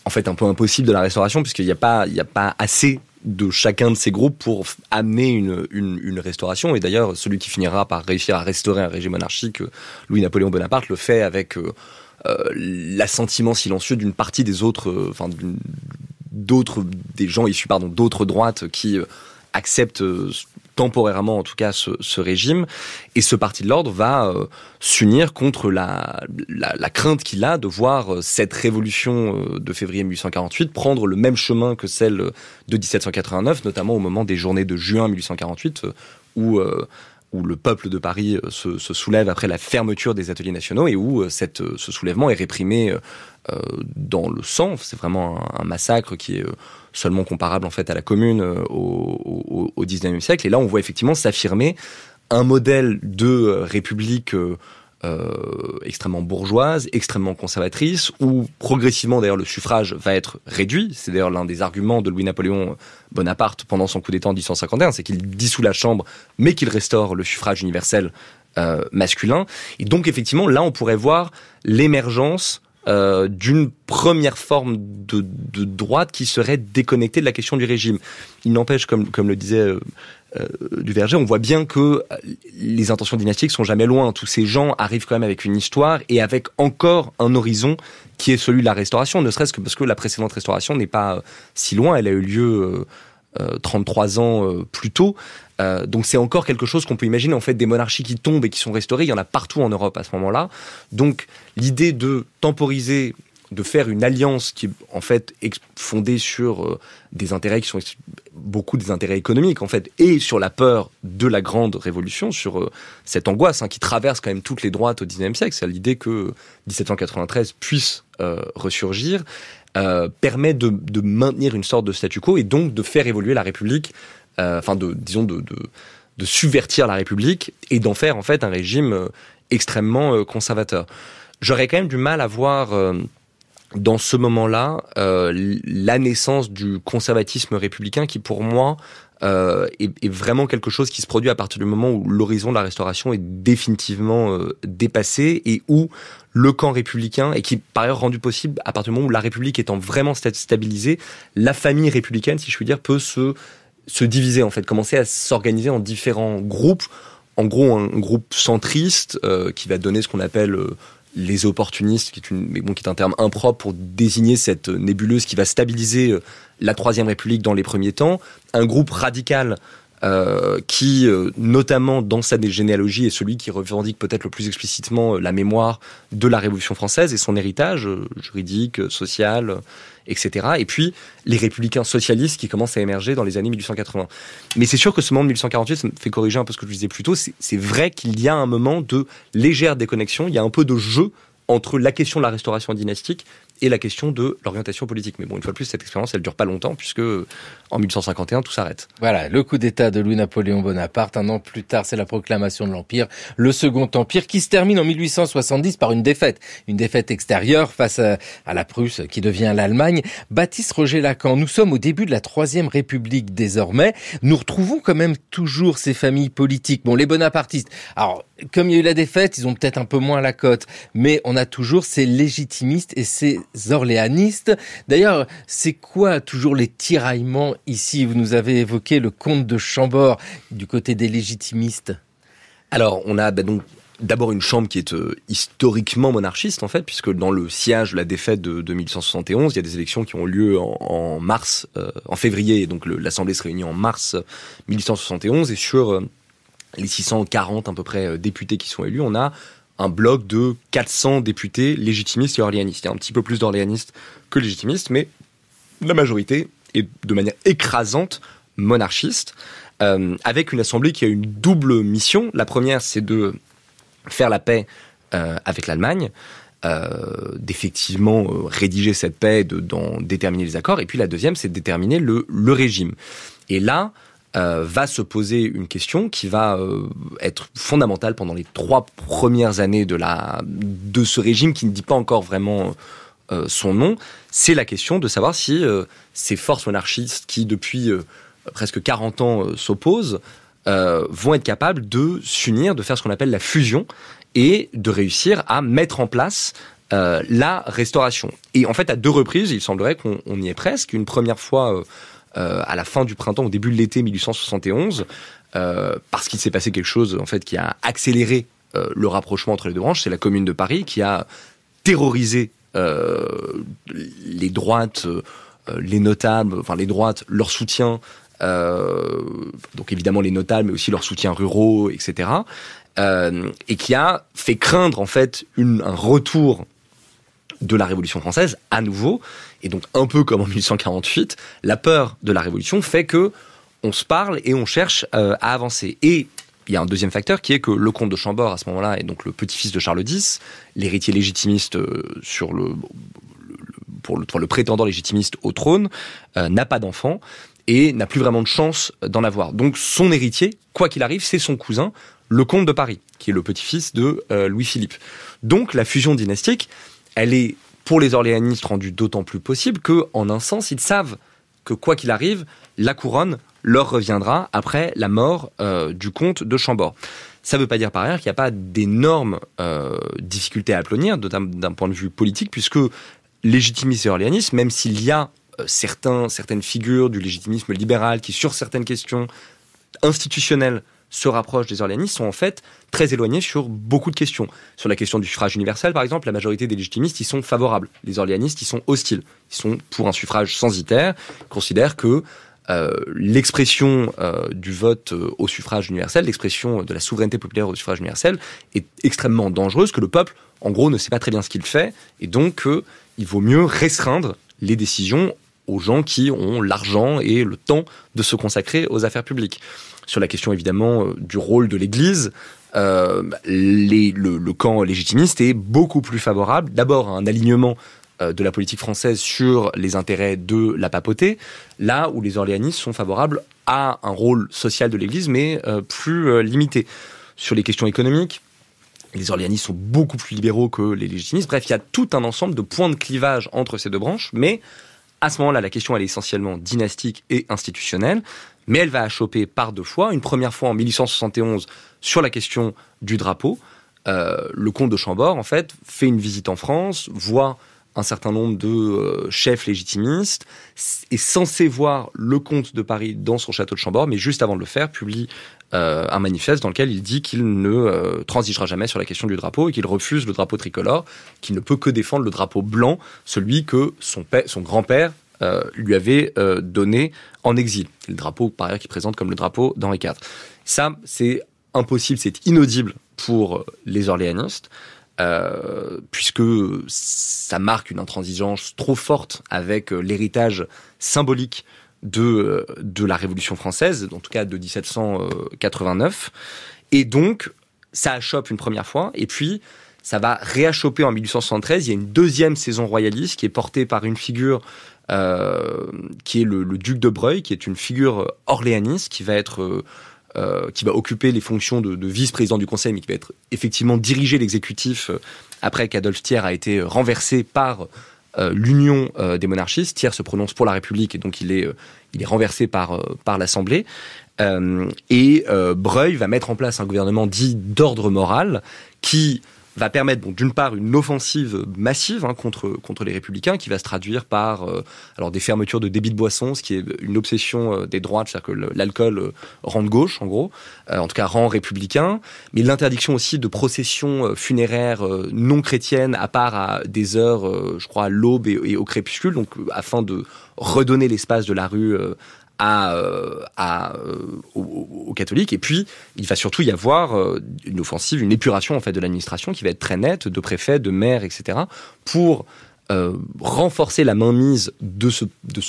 Speaker 11: en fait un peu impossible de la restauration puisqu'il n'y a pas assez de chacun de ces groupes pour amener une restauration. Et d'ailleurs, celui qui finira par réussir à restaurer un régime monarchique, Louis-Napoléon Bonaparte, le fait avec l'assentiment silencieux d'une partie des autres, des gens issus d'autres droites qui acceptent temporairement en tout cas ce régime, et ce parti de l'ordre va s'unir contre la crainte qu'il a de voir cette révolution de février 1848 prendre le même chemin que celle de 1789, notamment au moment des journées de juin 1848 où le peuple de Paris se soulève après la fermeture des ateliers nationaux et où ce soulèvement est réprimé dans le sang. C'est vraiment un massacre qui est seulement comparable en fait à la Commune au XIXe siècle. Et là, on voit effectivement s'affirmer un modèle de république extrêmement bourgeoise, extrêmement conservatrice, où progressivement d'ailleurs le suffrage va être réduit. C'est d'ailleurs l'un des arguments de Louis-Napoléon Bonaparte pendant son coup d'État en 1851, c'est qu'il dissout la Chambre, mais qu'il restaure le suffrage universel masculin. Et donc effectivement, là on pourrait voir l'émergence d'une première forme de droite qui serait déconnectée de la question du régime. Il n'empêche, comme le disait Duverger, on voit bien que les intentions dynastiques sont jamais loin. Tous ces gens arrivent quand même avec une histoire et avec encore un horizon qui est celui de la Restauration, ne serait-ce que parce que la précédente Restauration n'est pas si loin, elle a eu lieu 33 ans plus tôt. Donc c'est encore quelque chose qu'on peut imaginer, en fait, des monarchies qui tombent et qui sont restaurées, il y en a partout en Europe à ce moment-là. Donc l'idée de temporiser, de faire une alliance qui est en fait fondée sur des intérêts qui sont beaucoup des intérêts économiques en fait, et sur la peur de la grande révolution, sur cette angoisse qui traverse quand même toutes les droites au XIXe siècle, c'est l'idée que 1793 puisse ressurgir, permet de maintenir une sorte de statu quo et donc de faire évoluer la République, de subvertir la République et d'en faire en fait un régime extrêmement conservateur. J'aurais quand même du mal à voir dans ce moment-là la naissance du conservatisme républicain qui, pour moi, est vraiment quelque chose qui se produit à partir du moment où l'horizon de la Restauration est définitivement dépassé et où le camp républicain, et qui est par ailleurs rendu possible à partir du moment où la République étant vraiment stabilisée, la famille républicaine, si je puis dire, peut se diviser, en fait, commencer à s'organiser en différents groupes. En gros, un groupe centriste qui va donner ce qu'on appelle les opportunistes, qui est un terme impropre pour désigner cette nébuleuse qui va stabiliser la Troisième République dans les premiers temps. Un groupe radical qui, notamment dans sa généalogie, est celui qui revendique peut-être le plus explicitement la mémoire de la Révolution française et son héritage juridique, social, etc. Et puis, les républicains socialistes qui commencent à émerger dans les années 1880. Mais c'est sûr que ce moment de 1848, ça me fait corriger un peu ce que je disais plus tôt, c'est vrai qu'il y a un moment de légère déconnexion, il y a un peu de jeu entre la question de la restauration dynastique et la question de l'orientation politique. Mais bon, une fois de plus, cette expérience, elle dure pas longtemps, puisque en 1851, tout s'arrête.
Speaker 3: Voilà, le coup d'État de Louis-Napoléon Bonaparte. Un an plus tard, c'est la proclamation de l'Empire, le Second Empire, qui se termine en 1870 par une défaite extérieure face à la Prusse, qui devient l'Allemagne. Baptiste Roger Lacan, nous sommes au début de la Troisième République désormais. Nous retrouvons quand même toujours ces familles politiques. Bon, les bonapartistes, alors, comme il y a eu la défaite, ils ont peut-être un peu moins la cote, mais on a toujours ces légitimistes et ces orléanistes. D'ailleurs, c'est quoi toujours les tiraillements ici? Vous nous avez évoqué le comte de Chambord du côté des légitimistes.
Speaker 11: Alors, on a donc d'abord une chambre qui est historiquement monarchiste, en fait, puisque dans le siège de la défaite de 1871, il y a des élections qui ont lieu en mars, en février, et donc l'Assemblée se réunit en mars 1871, et sur les 640 à peu près députés qui sont élus, on a un bloc de 400 députés légitimistes et orléanistes. Il y a un petit peu plus d'orléanistes que légitimistes, mais la majorité est de manière écrasante monarchiste, avec une assemblée qui a une double mission. La première, c'est de faire la paix avec l'Allemagne, d'effectivement rédiger cette paix, d'en déterminer les accords. Et puis la deuxième, c'est de déterminer le régime. Et là, va se poser une question qui va être fondamentale pendant les 3 premières années de ce régime qui ne dit pas encore vraiment son nom. C'est la question de savoir si ces forces monarchistes qui, depuis presque 40 ans, s'opposent, vont être capables de s'unir, de faire ce qu'on appelle la fusion et de réussir à mettre en place la restauration. Et en fait, à 2 reprises, il semblerait qu'on y est presque. Une première fois à la fin du printemps, au début de l'été 1871, parce qu'il s'est passé quelque chose en fait qui a accéléré le rapprochement entre les deux branches. C'est la Commune de Paris qui a terrorisé les droites, les notables, enfin les droites, leur soutien, donc évidemment les notables, mais aussi leurs soutiens ruraux, etc. Et qui a fait craindre en fait un retour de la Révolution française à nouveau. Et donc, un peu comme en 1848, la peur de la Révolution fait que on se parle et on cherche à avancer. Et il y a un deuxième facteur qui est que le comte de Chambord, à ce moment-là, est donc le petit-fils de Charles X, l'héritier légitimiste pour le prétendant légitimiste au trône, n'a pas d'enfant et n'a plus vraiment de chance d'en avoir. Donc, son héritier, quoi qu'il arrive, c'est son cousin, le comte de Paris, qui est le petit-fils de Louis-Philippe. Donc, la fusion dynastique, elle est, pour les orléanistes, rendue d'autant plus possible qu'en un sens, ils savent que, quoi qu'il arrive, la couronne leur reviendra après la mort du comte de Chambord. Ça ne veut pas dire par ailleurs qu'il n'y a pas d'énormes difficultés à aplanir d'un point de vue politique, puisque légitimisme et orléanisme, même s'il y a certaines figures du légitimisme libéral qui, sur certaines questions institutionnelles, se rapprochent des orléanistes, sont en fait très éloignés sur beaucoup de questions. Sur la question du suffrage universel, par exemple, la majorité des légitimistes y sont favorables. Les orléanistes y sont hostiles. Ils sont pour un suffrage censitaire, considèrent que l'expression du vote au suffrage universel, l'expression de la souveraineté populaire au suffrage universel est extrêmement dangereuse, que le peuple, en gros, ne sait pas très bien ce qu'il fait, et donc il vaut mieux restreindre les décisions aux gens qui ont l'argent et le temps de se consacrer aux affaires publiques. Sur la question, évidemment, du rôle de l'Église, le camp légitimiste est beaucoup plus favorable, d'abord à un alignement de la politique française sur les intérêts de la papauté, là où les orléanistes sont favorables à un rôle social de l'Église, mais plus limité. Sur les questions économiques, les orléanistes sont beaucoup plus libéraux que les légitimistes. Bref, il y a tout un ensemble de points de clivage entre ces deux branches, mais à ce moment-là, la question elle est essentiellement dynastique et institutionnelle, mais elle va achoper par deux fois. Une première fois en 1871 sur la question du drapeau. Le comte de Chambord, en fait, fait une visite en France, voit un certain nombre de chefs légitimistes, est censé voir le comte de Paris dans son château de Chambord, mais juste avant de le faire, publie un manifeste dans lequel il dit qu'il ne transigera jamais sur la question du drapeau et qu'il refuse le drapeau tricolore, qu'il ne peut que défendre le drapeau blanc, celui que son grand-père lui avait donné en exil. C'est le drapeau, par ailleurs, qu'il présente comme le drapeau d'Henri IV. Ça, c'est impossible, c'est inaudible pour les orléanistes, puisque ça marque une intransigeance trop forte avec l'héritage symbolique de la Révolution française, en tout cas de 1789. Et donc, ça achoppe une première fois, et puis ça va réachoper en 1873. Il y a une deuxième saison royaliste qui est portée par une figure qui est le duc de Broglie, qui est une figure orléaniste qui va occuper les fonctions de vice-président du Conseil, mais qui va être effectivement diriger l'exécutif après qu'Adolphe Thiers a été renversé par l'Union des monarchistes. Thiers se prononce pour la République et donc il est renversé par l'Assemblée. Broglie va mettre en place un gouvernement dit d'ordre moral qui va permettre, d'une part, une offensive massive contre les Républicains, qui va se traduire par des fermetures de débits de boissons, ce qui est une obsession des droites, c'est-à-dire que l'alcool rend de gauche, en gros, en tout cas rend républicain, mais l'interdiction aussi de processions funéraires non chrétiennes, à part à des heures, je crois, à l'aube et au crépuscule, donc afin de redonner l'espace de la rue aux catholiques. Et puis, il va surtout y avoir une offensive, une épuration en fait de l'administration qui va être très nette, de préfets, de maires, etc., pour renforcer la mainmise de ce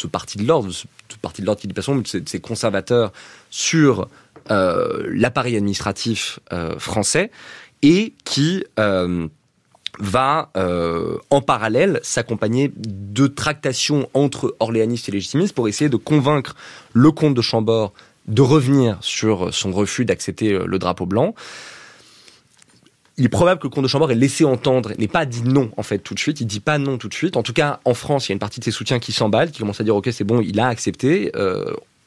Speaker 11: parti de l'ordre, qui de toute façon, de ces conservateurs sur l'appareil administratif français, et qui va en parallèle s'accompagner de tractations entre orléanistes et légitimistes pour essayer de convaincre le comte de Chambord de revenir sur son refus d'accepter le drapeau blanc. Il est probable que le comte de Chambord ait laissé entendre, n'ait pas dit non en fait tout de suite, il dit pas non tout de suite. En tout cas, en France, il y a une partie de ses soutiens qui s'emballent, qui commencent à dire ok, c'est bon, il a accepté,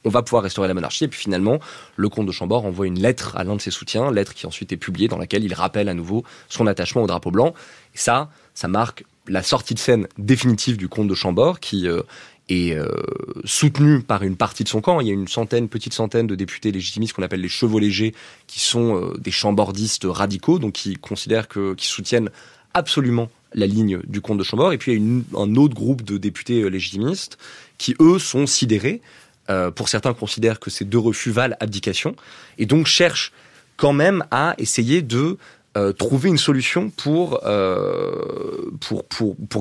Speaker 11: on va pouvoir restaurer la monarchie. Et puis finalement, le comte de Chambord envoie une lettre à l'un de ses soutiens, lettre qui ensuite est publiée, dans laquelle il rappelle à nouveau son attachement au drapeau blanc. Et ça marque la sortie de scène définitive du comte de Chambord, qui est soutenu par une partie de son camp. Il y a petite centaine de députés légitimistes qu'on appelle les chevaux légers, qui sont des chambordistes radicaux, donc qui soutiennent absolument la ligne du comte de Chambord. Et puis il y a un autre groupe de députés légitimistes qui, eux, sont sidérés. Pour certains, considèrent que ces deux refus valent abdication, et donc cherchent quand même à essayer de trouver une solution pour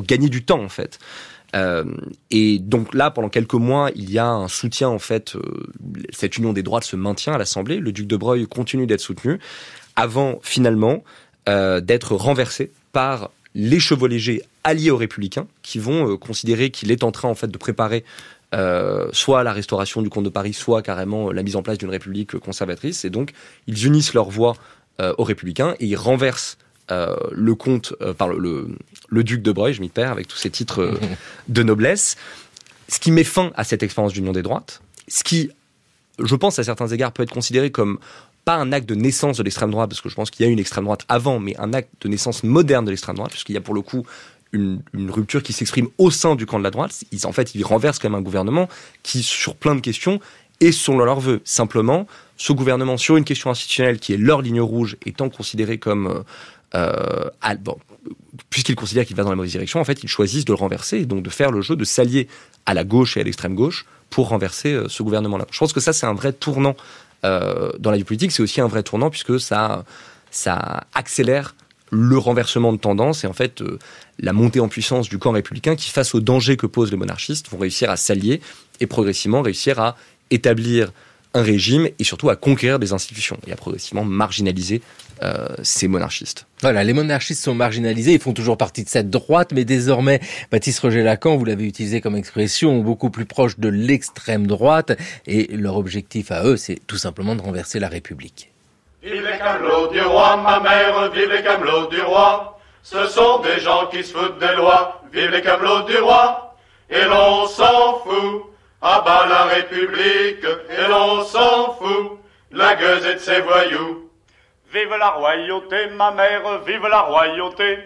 Speaker 11: gagner du temps, en fait. Et donc là, pendant quelques mois, il y a un soutien, en fait, cette union des droites se maintient à l'Assemblée, le duc de Broglie continue d'être soutenu, avant finalement d'être renversé par les chevaux légers alliés aux Républicains, qui vont considérer qu'il est en train, en fait, de préparer soit la restauration du comte de Paris, soit carrément la mise en place d'une république conservatrice. Et donc, ils unissent leur voix aux Républicains et ils renversent le comte, le duc de Broglie, je m'y perds avec tous ces titres de noblesse, ce qui met fin à cette expérience d'union des droites, ce qui je pense à certains égards, peut être considéré comme pas un acte de naissance de l'extrême droite, parce que je pense qu'il y a une extrême droite avant, mais un acte de naissance moderne de l'extrême droite, puisqu'il y a pour le coup une rupture qui s'exprime au sein du camp de la droite. Ils renversent quand même un gouvernement qui, sur plein de questions, est selon leur vœu. Simplement, ce gouvernement, sur une question institutionnelle qui est leur ligne rouge, étant considéré comme... puisqu'ils considèrent qu'il va dans la mauvaise direction, en fait, ils choisissent de le renverser et donc de faire le jeu, de s'allier à la gauche et à l'extrême gauche pour renverser ce gouvernement-là. Je pense que ça, c'est un vrai tournant dans la vie politique. C'est aussi un vrai tournant puisque ça accélère le renversement de tendance et en fait la montée en puissance du camp républicain qui, face aux dangers que posent les monarchistes, vont réussir à s'allier et progressivement réussir à établir un régime et surtout à conquérir des institutions et à progressivement marginaliser ces monarchistes.
Speaker 3: Voilà, les monarchistes sont marginalisés, ils font toujours partie de cette droite, mais désormais, Baptiste Roger-Lacan, vous l'avez utilisé comme expression, beaucoup plus proche de l'extrême droite, et leur objectif à eux, c'est tout simplement de renverser la République.
Speaker 13: Vive les camelots du roi, ma mère, vive les camelots du roi. Ce sont des gens qui se foutent des lois. Vive les camelots du roi, et l'on s'en fout. À bas la République, et l'on s'en fout. La gueuse et de ses voyous. Vive la royauté, ma mère, vive la royauté.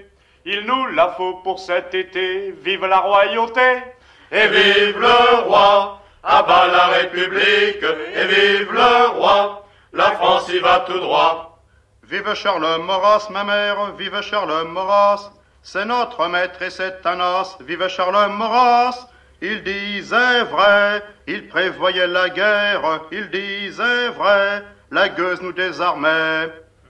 Speaker 13: Il nous la faut pour cet été. Vive la royauté, et vive le roi. À bas la République, et vive le roi. La France y va tout droit. Vive Charles Maurras, ma mère, vive Charles Maurras. C'est notre maître et c'est un os. Vive Charles Maurras. Il disait vrai, il prévoyait la guerre. Il disait vrai, la gueuse nous désarmait.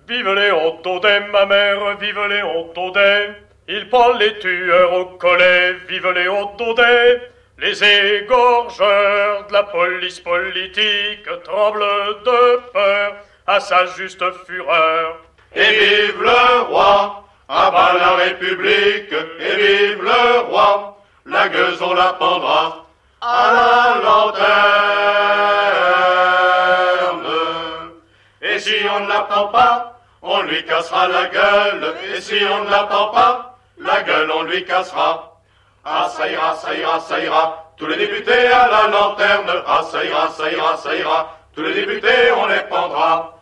Speaker 13: Vive Léon Daudet, ma mère, vive Léon Daudet. Il prend les tueurs au collet. Vive Léon Daudet. Les égorgeurs de la police politique tremblent de peur à sa juste fureur. Et vive le roi, à bas la République, et vive le roi, la gueuse on la pendra à la lanterne. Et si on ne la pend pas, on lui cassera la gueule, et si on ne la pend pas, la gueule on lui cassera. Ah, ça ira, ça ira, ça ira. Tous les députés à la lanterne. Ah, ça ira, ça ira, ça ira. Tous les députés, on les pendra.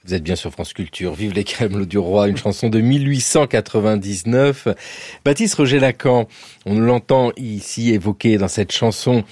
Speaker 3: Vous êtes bien sur France Culture. Vive les camelots du roi, une chanson de 1899. Baptiste Roger-Lacan, on l'entend ici évoquer dans cette chanson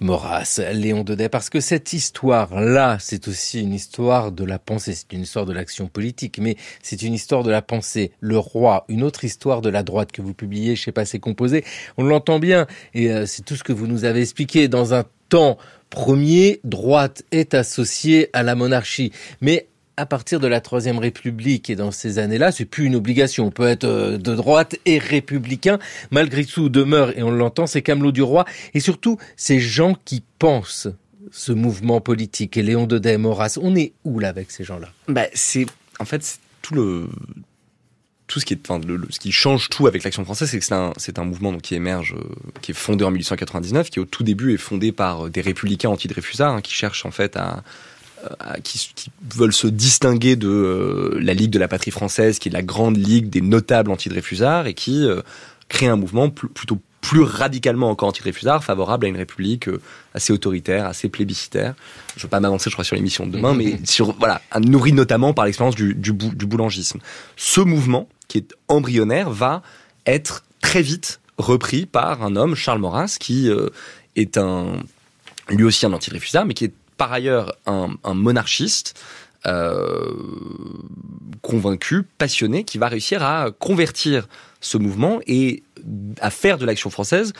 Speaker 3: Maurras, Léon Daudet, parce que cette histoire-là, c'est aussi une histoire de la pensée, c'est une histoire de l'action politique, mais c'est une histoire de la pensée. Le roi, une autre histoire de la droite que vous publiez chez Passé Composé, on l'entend bien, et c'est tout ce que vous nous avez expliqué. Dans un temps premier, droite est associée à la monarchie, mais à partir de la Troisième République et dans ces années-là, c'est plus une obligation. On peut être de droite et républicain. Malgré tout, demeure, et on l'entend, ces camelots du roi et surtout ces gens qui pensent ce mouvement politique. Et Léon Daudet, Maurras, on est où là avec ces gens-là ?
Speaker 11: C'est tout ce qui est, ce qui change tout avec l'Action française, c'est que c'est un mouvement donc qui émerge, qui est fondé en 1899, qui au tout début est fondé par des républicains anti-Dreyfusards, qui cherchent en fait qui veulent se distinguer de la Ligue de la Patrie Française, qui est la grande ligue des notables anti-Dreyfusards, et qui crée un mouvement plutôt plus radicalement encore anti-Dreyfusard, favorable à une république assez autoritaire, assez plébiscitaire. Je ne veux pas m'avancer, je crois, sur l'émission de demain, mais nourri notamment par l'expérience du boulangisme. Ce mouvement, qui est embryonnaire, va être très vite repris par un homme, Charles Maurras, qui est lui aussi un anti-Dreyfusard, mais qui est par ailleurs un monarchiste convaincu, passionné, qui va réussir à convertir ce mouvement et à faire de l'Action française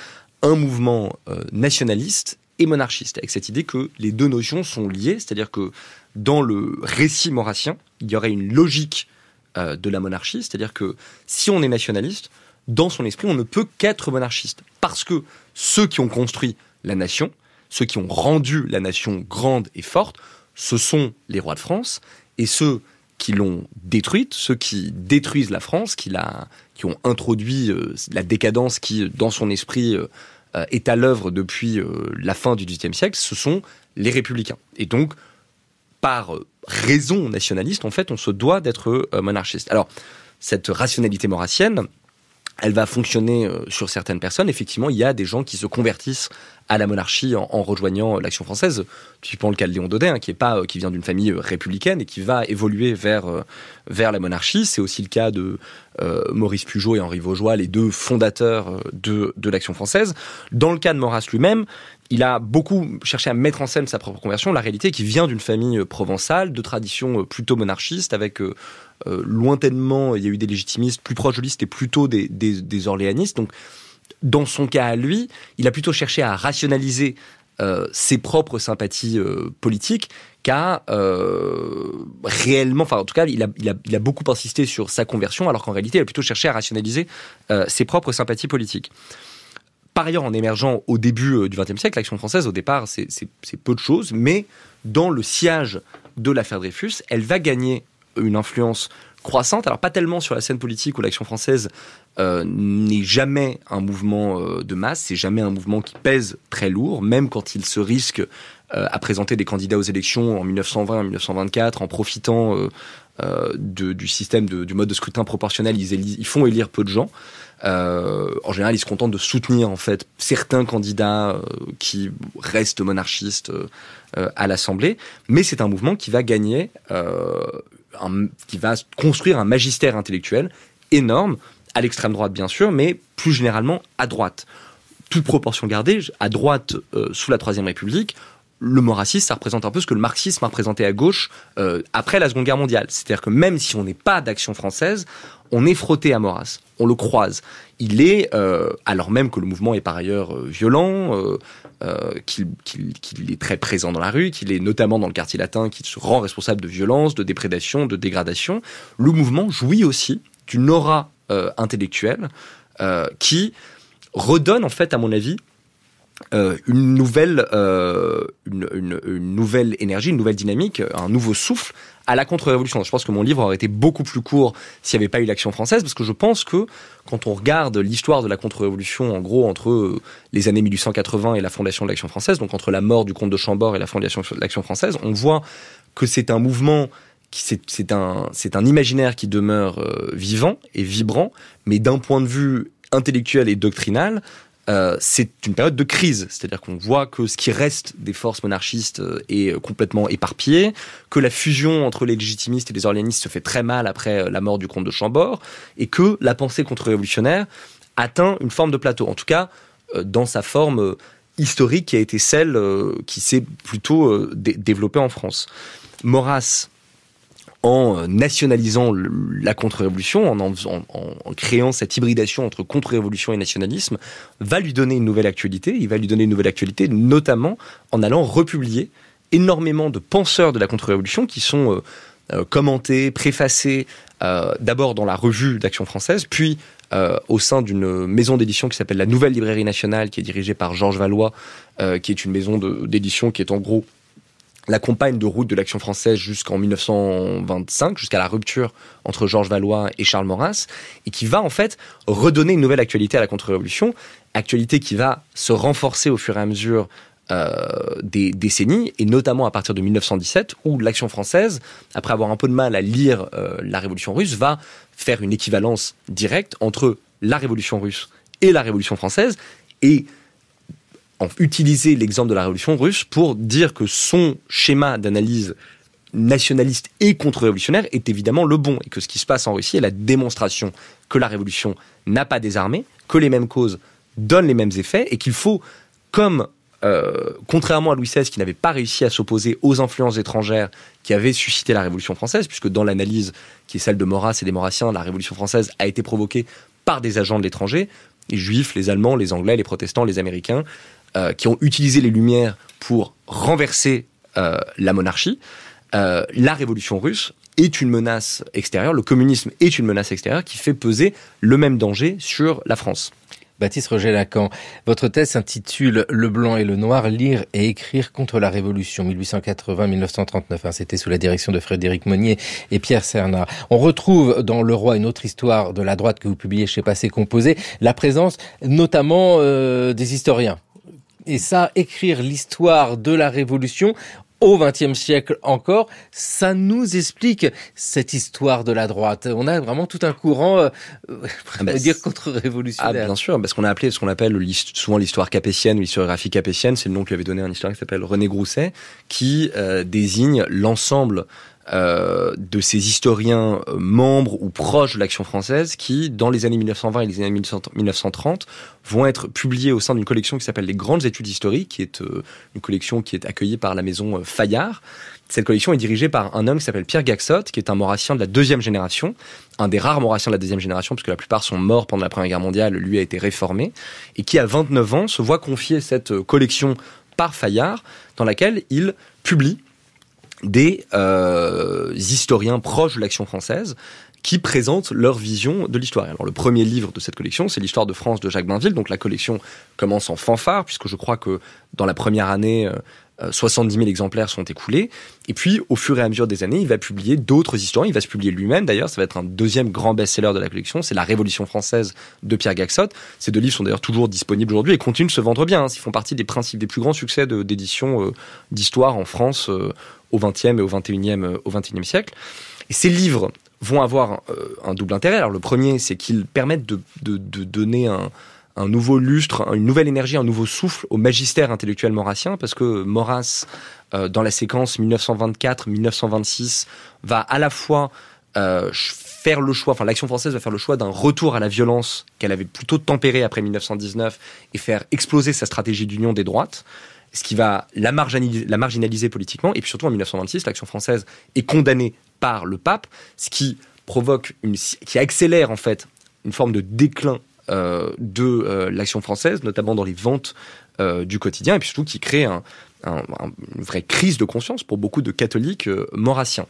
Speaker 11: un mouvement nationaliste et monarchiste, avec cette idée que les deux notions sont liées, c'est-à-dire que dans le récit maurassien, il y aurait une logique de la monarchie, c'est-à-dire que si on est nationaliste, dans son esprit, on ne peut qu'être monarchiste, parce que ceux qui ont construit la nation, ceux qui ont rendu la nation grande et forte, ce sont les rois de France, et ceux qui l'ont détruite, ceux qui détruisent la France, qui ont introduit la décadence qui, dans son esprit, est à l'œuvre depuis la fin du XVIIIe siècle, ce sont les républicains. Et donc, par raison nationaliste, en fait, on se doit d'être monarchiste. Alors, cette rationalité maurassienne, elle va fonctionner sur certaines personnes. Effectivement, il y a des gens qui se convertissent à la monarchie en rejoignant l'Action française. Typiquement le cas de Léon Daudet, qui vient d'une famille républicaine et qui va évoluer vers la monarchie. C'est aussi le cas de Maurice Pujolt et Henri Vaugeois, les deux fondateurs de l'Action française. Dans le cas de Maurras lui-même, il a beaucoup cherché à mettre en scène sa propre conversion. La réalité est qu'il vient d'une famille provençale, de tradition plutôt monarchiste, avec lointainement, il y a eu des légitimistes plus proches de lui, c'était plutôt des orléanistes. Donc, dans son cas à lui, il a plutôt cherché à rationaliser ses propres sympathies politiques qu'à réellement, enfin en tout cas, il a beaucoup insisté sur sa conversion, alors qu'en réalité, il a plutôt cherché à rationaliser ses propres sympathies politiques. Par ailleurs, en émergeant au début du XXe siècle, l'Action française, au départ, c'est peu de choses, mais dans le sillage de l'affaire Dreyfus, elle va gagner une influence croissante. Alors pas tellement sur la scène politique où l'Action française n'est jamais un mouvement de masse, c'est jamais un mouvement qui pèse très lourd, même quand il se risque à présenter des candidats aux élections en 1920, en 1924, en profitant du système du mode de scrutin proportionnel, ils font élire peu de gens. En général, ils se contentent de soutenir en fait certains candidats qui restent monarchistes à l'Assemblée, mais c'est un mouvement qui va gagner, qui va construire un magistère intellectuel énorme, à l'extrême droite bien sûr, mais plus généralement à droite. Toute proportion gardée, à droite sous la Troisième République, le maurassisme, ça représente un peu ce que le marxisme a représenté à gauche après la Seconde Guerre mondiale. C'est-à-dire que même si on n'est pas d'Action française, on est frotté à Maurras, on le croise. Il est, alors même que le mouvement est par ailleurs violent, qu'il est très présent dans la rue, qu'il est notamment dans le quartier latin, qu'il se rend responsable de violence, de déprédation, de dégradation, le mouvement jouit aussi d'une aura intellectuelle qui redonne en fait, à mon avis, une nouvelle énergie, une nouvelle dynamique, un nouveau souffle à la contre-révolution. Je pense que mon livre aurait été beaucoup plus court s'il n'y avait pas eu l'Action française, parce que je pense que quand on regarde l'histoire de la contre-révolution, en gros, entre les années 1880 et la fondation de l'Action française, donc entre la mort du comte de Chambord et la fondation de l'Action française, on voit que c'est un mouvement, c'est un imaginaire qui demeure vivant et vibrant, mais d'un point de vue intellectuel et doctrinal, c'est une période de crise, c'est-à-dire qu'on voit que ce qui reste des forces monarchistes est complètement éparpillé, que la fusion entre les légitimistes et les orléanistes se fait très mal après la mort du comte de Chambord, et que la pensée contre-révolutionnaire atteint une forme de plateau, en tout cas dans sa forme historique qui a été celle qui s'est plutôt développée en France. Maurras, en nationalisant la contre-révolution, en créant cette hybridation entre contre-révolution et nationalisme, va lui donner une nouvelle actualité. Il va lui donner une nouvelle actualité, notamment en allant republier énormément de penseurs de la contre-révolution qui sont commentés, préfacés, d'abord dans la revue d'Action française, puis au sein d'une maison d'édition qui s'appelle la Nouvelle Librairie Nationale, qui est dirigée par Georges Valois, qui est une maison d'édition qui est en gros la compagne de route de l'Action française jusqu'en 1925, jusqu'à la rupture entre Georges Valois et Charles Maurras, et qui va en fait redonner une nouvelle actualité à la contre-révolution, actualité qui va se renforcer au fur et à mesure des décennies, et notamment à partir de 1917, où l'Action française, après avoir un peu de mal à lire la Révolution russe, va faire une équivalence directe entre la Révolution russe et la Révolution française, et utiliser l'exemple de la Révolution russe pour dire que son schéma d'analyse nationaliste et contre-révolutionnaire est évidemment le bon, et que ce qui se passe en Russie est la démonstration que la révolution n'a pas désarmé, que les mêmes causes donnent les mêmes effets, et qu'il faut, comme contrairement à Louis XVI qui n'avait pas réussi à s'opposer aux influences étrangères qui avaient suscité la Révolution française, puisque dans l'analyse qui est celle de Maurras et des Maurassiens, la Révolution française a été provoquée par des agents de l'étranger, les Juifs, les Allemands, les Anglais, les Protestants, les Américains, qui ont utilisé les Lumières pour renverser la monarchie. La révolution russe est une menace extérieure, le communisme est une menace extérieure qui fait peser le même danger sur la France.
Speaker 3: Baptiste Roger-Lacan, votre thèse s'intitule « Le blanc et le noir, lire et écrire contre la Révolution 1880-1939 ». C'était sous la direction de Frédéric Monnier et Pierre Cernat. On retrouve dans Le Roi, une autre histoire de la droite que vous publiez chez Passé Composé, la présence notamment des historiens. Et ça, écrire l'histoire de la Révolution, au XXe siècle encore. Ça nous explique cette histoire de la droite. On a vraiment tout un courant, dire contre-révolutionnaire.
Speaker 11: Bien sûr, parce qu'on a appelé ce qu'on appelle souvent l'histoire capétienne ou l'historiographie capétienne, c'est le nom que lui avait donné un historien qui s'appelle René Grousset, qui désigne l'ensemble de ces historiens membres ou proches de l'Action française qui, dans les années 1920 et les années 1930, vont être publiés au sein d'une collection qui s'appelle les Grandes Études historiques, qui est une collection qui est accueillie par la maison Fayard. Cette collection est dirigée par un homme qui s'appelle Pierre Gaxotte, qui est un maurassien de la deuxième génération, un des rares maurassiens de la deuxième génération, puisque la plupart sont morts pendant la Première Guerre mondiale, lui a été réformé, et qui, à 29 ans, se voit confier cette collection par Fayard, dans laquelle il publie des historiens proches de l'Action française qui présentent leur vision de l'histoire. Alors, le premier livre de cette collection, c'est l'Histoire de France de Jacques Bainville. Donc, la collection commence en fanfare, puisque je crois que dans la première année, 70 000 exemplaires sont écoulés. Et puis, au fur et à mesure des années, il va publier d'autres historiens. Il va se publier lui-même, d'ailleurs. Ça va être un deuxième grand best-seller de la collection. C'est La Révolution française de Pierre Gaxotte. Ces deux livres sont d'ailleurs toujours disponibles aujourd'hui et continuent de se vendre bien. Ils font partie des plus grands succès d'édition d'histoire en France au XXe et au XXIe siècle. Et ces livres vont avoir un double intérêt. Alors, le premier, c'est qu'ils permettent de donner un nouveau lustre, une nouvelle énergie, un nouveau souffle au magistère intellectuel maurassien, parce que Maurras, dans la séquence 1924-1926, va à la fois faire le choix, l'Action française va faire le choix d'un retour à la violence qu'elle avait plutôt tempérée après 1919 et faire exploser sa stratégie d'union des droites, ce qui va la marginaliser politiquement. Et puis surtout en 1926, l'Action française est condamnée par le pape, ce qui provoque qui accélère en fait une forme de déclin de l'Action française, notamment dans les ventes du quotidien, et puis surtout qui crée une vraie crise de conscience pour beaucoup de catholiques maurassiens.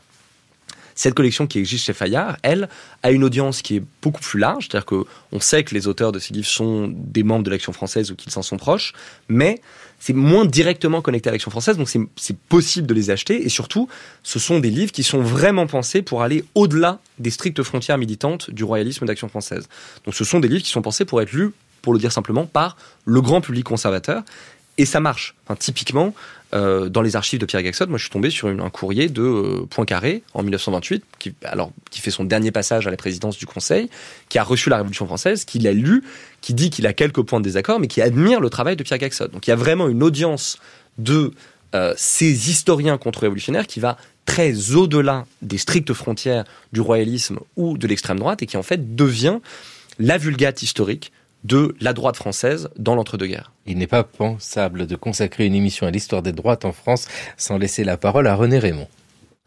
Speaker 11: Cette collection qui existe chez Fayard, elle, a une audience qui est beaucoup plus large, c'est-à-dire qu'on sait que les auteurs de ces livres sont des membres de l'Action française ou qu'ils s'en sont proches, mais c'est moins directement connecté à l'Action française, donc c'est possible de les acheter, et surtout, ce sont des livres qui sont vraiment pensés pour aller au-delà des strictes frontières militantes du royalisme d'Action française. Donc ce sont des livres qui sont pensés pour être lus, pour le dire simplement, par le grand public conservateur, et ça marche. Typiquement, dans les archives de Pierre Gaxotte, moi je suis tombé sur un courrier de Poincaré en 1928, qui fait son dernier passage à la présidence du Conseil, qui a reçu la Révolution française, qui l'a lu, qui dit qu'il a quelques points de désaccord, mais qui admire le travail de Pierre Gaxotte. Donc il y a vraiment une audience de ces historiens contre-révolutionnaires qui va très au-delà des strictes frontières du royalisme ou de l'extrême droite, et qui en fait devient la vulgate historique de la droite française dans l'entre-deux-guerres.
Speaker 3: Il n'est pas pensable de consacrer une émission à l'histoire des droites en France sans laisser la parole à René Raymond.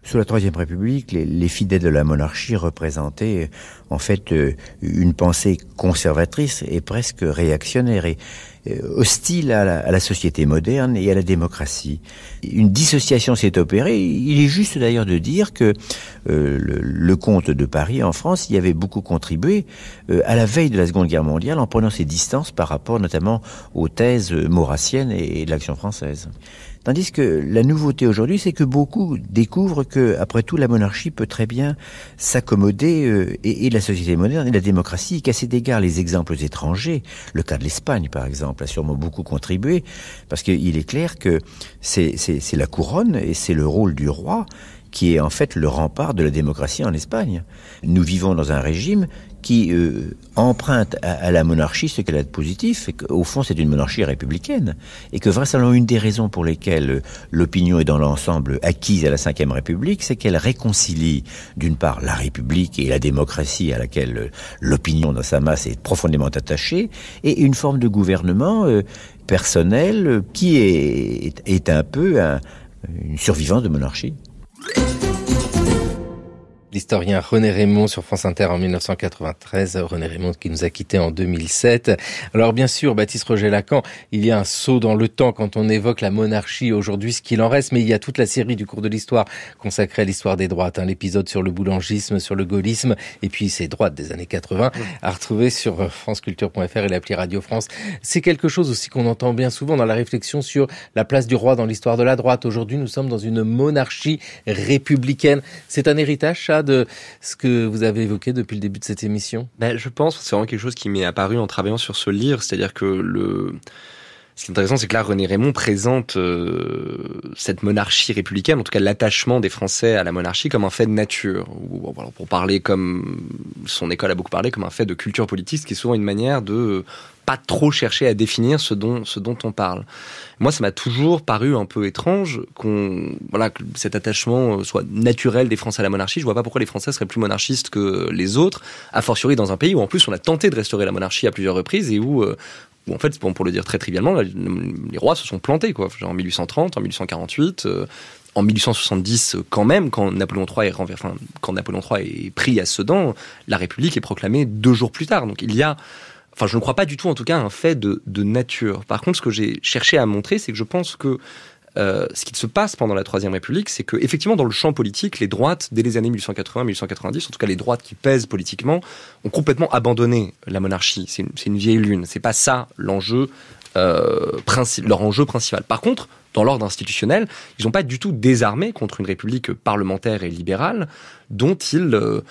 Speaker 8: Sous la Troisième République, les fidèles de la monarchie représentaient en fait une pensée conservatrice et presque réactionnaire et hostile à la société moderne et à la démocratie. Une dissociation s'est opérée. Il est juste d'ailleurs de dire que le comte de Paris en France y avait beaucoup contribué à la veille de la Seconde Guerre mondiale en prenant ses distances par rapport notamment aux thèses maurassiennes et de l'Action française. Tandis que la nouveauté aujourd'hui, c'est que beaucoup découvrent que, après tout, la monarchie peut très bien s'accommoder et la société moderne et la démocratie, qu'à cet égard, les exemples étrangers, le cas de l'Espagne par exemple, a sûrement beaucoup contribué, parce qu'il est clair que c'est la couronne et c'est le rôle du roi qui est en fait le rempart de la démocratie en Espagne. Nous vivons dans un régime qui emprunte à la monarchie ce qu'elle a de positif, et qu'au fond c'est une monarchie républicaine, et que vraisemblablement une des raisons pour lesquelles l'opinion est dans l'ensemble acquise à la Ve République, c'est qu'elle réconcilie d'une part la République et la démocratie à laquelle l'opinion dans sa masse est profondément attachée, et une forme de gouvernement personnel qui est un peu une survivance de monarchie.
Speaker 3: L'historien René Raymond sur France Inter en 1993. René Raymond qui nous a quittés en 2007. Alors bien sûr, Baptiste Roger-Lacan, il y a un saut dans le temps quand on évoque la monarchie aujourd'hui, ce qu'il en reste, mais il y a toute la série du cours de l'histoire consacrée à l'histoire des droites, l'épisode sur le boulangisme, sur le gaullisme, et puis ces droites des années 80, à retrouver sur franceculture.fr et l'appli Radio France. C'est quelque chose aussi qu'on entend bien souvent dans la réflexion sur la place du roi dans l'histoire de la droite. Aujourd'hui, nous sommes dans une monarchie républicaine. C'est un héritage, ça, de ce que vous avez évoqué depuis le début de cette émission?
Speaker 11: Je pense que c'est vraiment quelque chose qui m'est apparu en travaillant sur ce livre, c'est-à-dire que Ce qui est intéressant, c'est que là, René Rémond présente cette monarchie républicaine, en tout cas l'attachement des Français à la monarchie, comme un fait de nature, ou pour parler comme son école a beaucoup parlé, comme un fait de culture politique, ce qui est souvent une manière de pas trop chercher à définir ce dont on parle. Moi, ça m'a toujours paru un peu étrange que cet attachement soit naturel des Français à la monarchie. Je vois pas pourquoi les Français seraient plus monarchistes que les autres, a fortiori dans un pays où en plus on a tenté de restaurer la monarchie à plusieurs reprises et où en fait, pour le dire très trivialement, les rois se sont plantés, quoi. Genre en 1830, en 1848, en 1870 quand même, quand Napoléon III est pris à Sedan, la République est proclamée 2 jours plus tard. Donc je ne crois pas du tout en tout cas à un fait de nature. Par contre, ce que j'ai cherché à montrer, c'est que je pense que ce qui se passe pendant la Troisième République, c'est que effectivement dans le champ politique, les droites, dès les années 1880-1890, en tout cas les droites qui pèsent politiquement, ont complètement abandonné la monarchie. C'est une vieille lune. C'est pas ça l'enjeu, leur enjeu principal. Par contre, dans l'ordre institutionnel, ils n'ont pas du tout désarmé contre une république parlementaire et libérale dont ils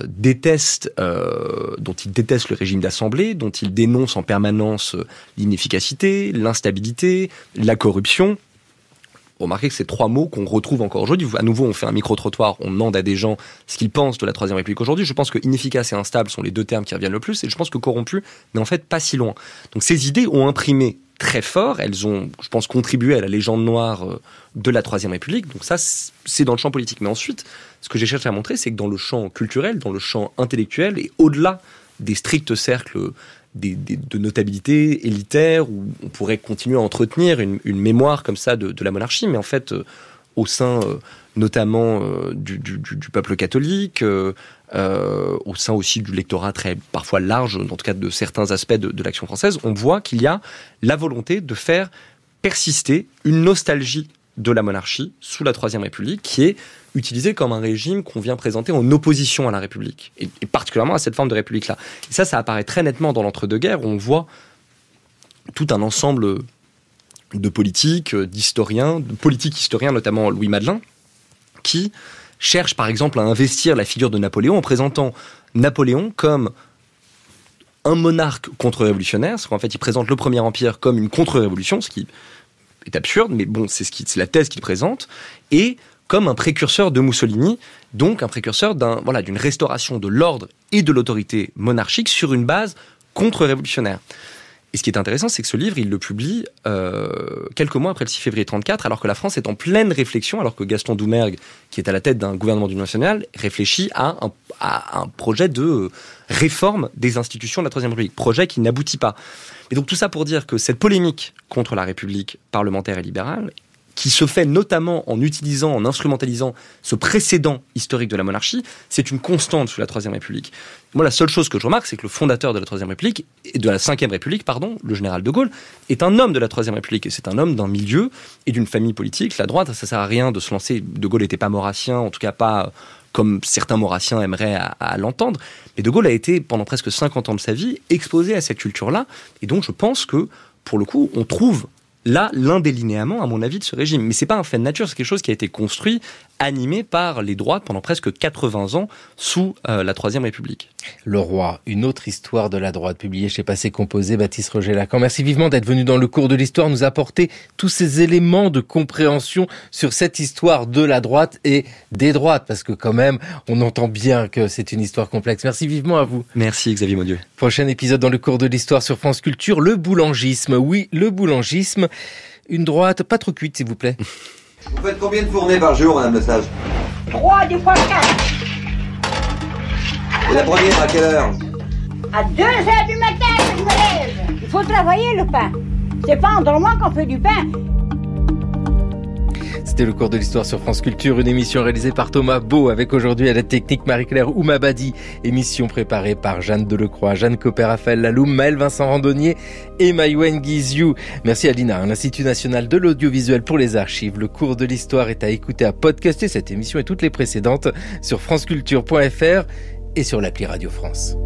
Speaker 11: détestent le régime d'assemblée, dont ils dénoncent en permanence l'inefficacité, l'instabilité, la corruption. Remarquez que c'est 3 mots qu'on retrouve encore aujourd'hui. À nouveau, on fait un micro-trottoir, on demande à des gens ce qu'ils pensent de la Troisième République aujourd'hui. Je pense que inefficace et instable sont les 2 termes qui reviennent le plus, et je pense que corrompu n'est en fait pas si loin. Donc ces idées ont imprimé très fort, elles ont, je pense, contribué à la légende noire de la Troisième République. Donc ça, c'est dans le champ politique. Mais ensuite, ce que j'ai cherché à montrer, c'est que dans le champ culturel, dans le champ intellectuel, et au-delà des stricts cercles de notabilité élitaire, où on pourrait continuer à entretenir une mémoire comme ça de la monarchie, mais en fait, au sein notamment du peuple catholique, au sein aussi du lectorat très parfois large, en tout cas de certains aspects de l'action française, on voit qu'il y a la volonté de faire persister une nostalgie de la monarchie sous la Troisième République, qui est utilisée comme un régime qu'on vient présenter en opposition à la République, et particulièrement à cette forme de République-là. Et ça apparaît très nettement dans l'entre-deux-guerres, où on voit tout un ensemble de politiques, d'historiens, de politiques historiens, notamment Louis Madelin, qui cherche par exemple à investir la figure de Napoléon en présentant Napoléon comme un monarque contre-révolutionnaire, parce qu'en fait il présente le Premier Empire comme une contre-révolution, ce qui est absurde, mais bon, c'est la thèse qu'il présente, et comme un précurseur de Mussolini, donc un précurseur d'une restauration de l'ordre et de l'autorité monarchique sur une base contre-révolutionnaire. Et ce qui est intéressant, c'est que ce livre, il le publie quelques mois après le 6 février 1934, alors que la France est en pleine réflexion, alors que Gaston Doumergue, qui est à la tête d'un gouvernement d'union nationale, réfléchit à un projet de réforme des institutions de la Troisième République, projet qui n'aboutit pas. Et donc tout ça pour dire que cette polémique contre la République parlementaire et libérale, qui se fait notamment en instrumentalisant ce précédent historique de la monarchie, c'est une constante sous la Troisième République. Moi, la seule chose que je remarque, c'est que le fondateur de la Troisième République, et de la Cinquième République, pardon, le général de Gaulle, est un homme de la Troisième République, et c'est un homme d'un milieu et d'une famille politique. La droite, ça sert à rien de se lancer. De Gaulle n'était pas maurassien, en tout cas pas comme certains maurassiens aimeraient à l'entendre. Mais de Gaulle a été, pendant presque 50 ans de sa vie, exposé à cette culture-là, et donc je pense que, pour le coup, on trouve là l'un des linéaments, à mon avis, de ce régime. Mais c'est pas un fait de nature, c'est quelque chose qui a été construit, animé par les droites pendant presque 80 ans sous la Troisième République.
Speaker 3: Le Roi, une autre histoire de la droite, publiée chez Passé Composé, Baptiste Roger-Lacan. Merci vivement d'être venu dans le cours de l'histoire, nous apporter tous ces éléments de compréhension sur cette histoire de la droite et des droites, parce que quand même, on entend bien que c'est une histoire complexe. Merci vivement à vous.
Speaker 11: Merci Xavier Maudieu.
Speaker 3: Prochain épisode dans le cours de l'histoire sur France Culture, le boulangisme. Oui, le boulangisme. Une droite pas trop cuite, s'il vous plaît.
Speaker 14: Vous faites combien de fournées par jour, madame Lesage?
Speaker 15: 3, des fois 4.
Speaker 14: Et la première, à quelle heure?
Speaker 15: À 2h du matin que je me lève. Il faut travailler le pain. C'est pas en dormant qu'on fait du pain.
Speaker 3: C'était le cours de l'histoire sur France Culture, une émission réalisée par Thomas Beau, avec aujourd'hui à la technique Marie-Claire Oumabadi. Émission préparée par Jeanne Delecroix, Jeanne Copper, Raphaël Laloum, Maël Vincent Randonnier et Maïwen Guizou. Merci à l'INA, l'Institut National de l'Audiovisuel, pour les archives. Le cours de l'histoire est à écouter, à podcaster cette émission et toutes les précédentes sur franceculture.fr et sur l'appli Radio France.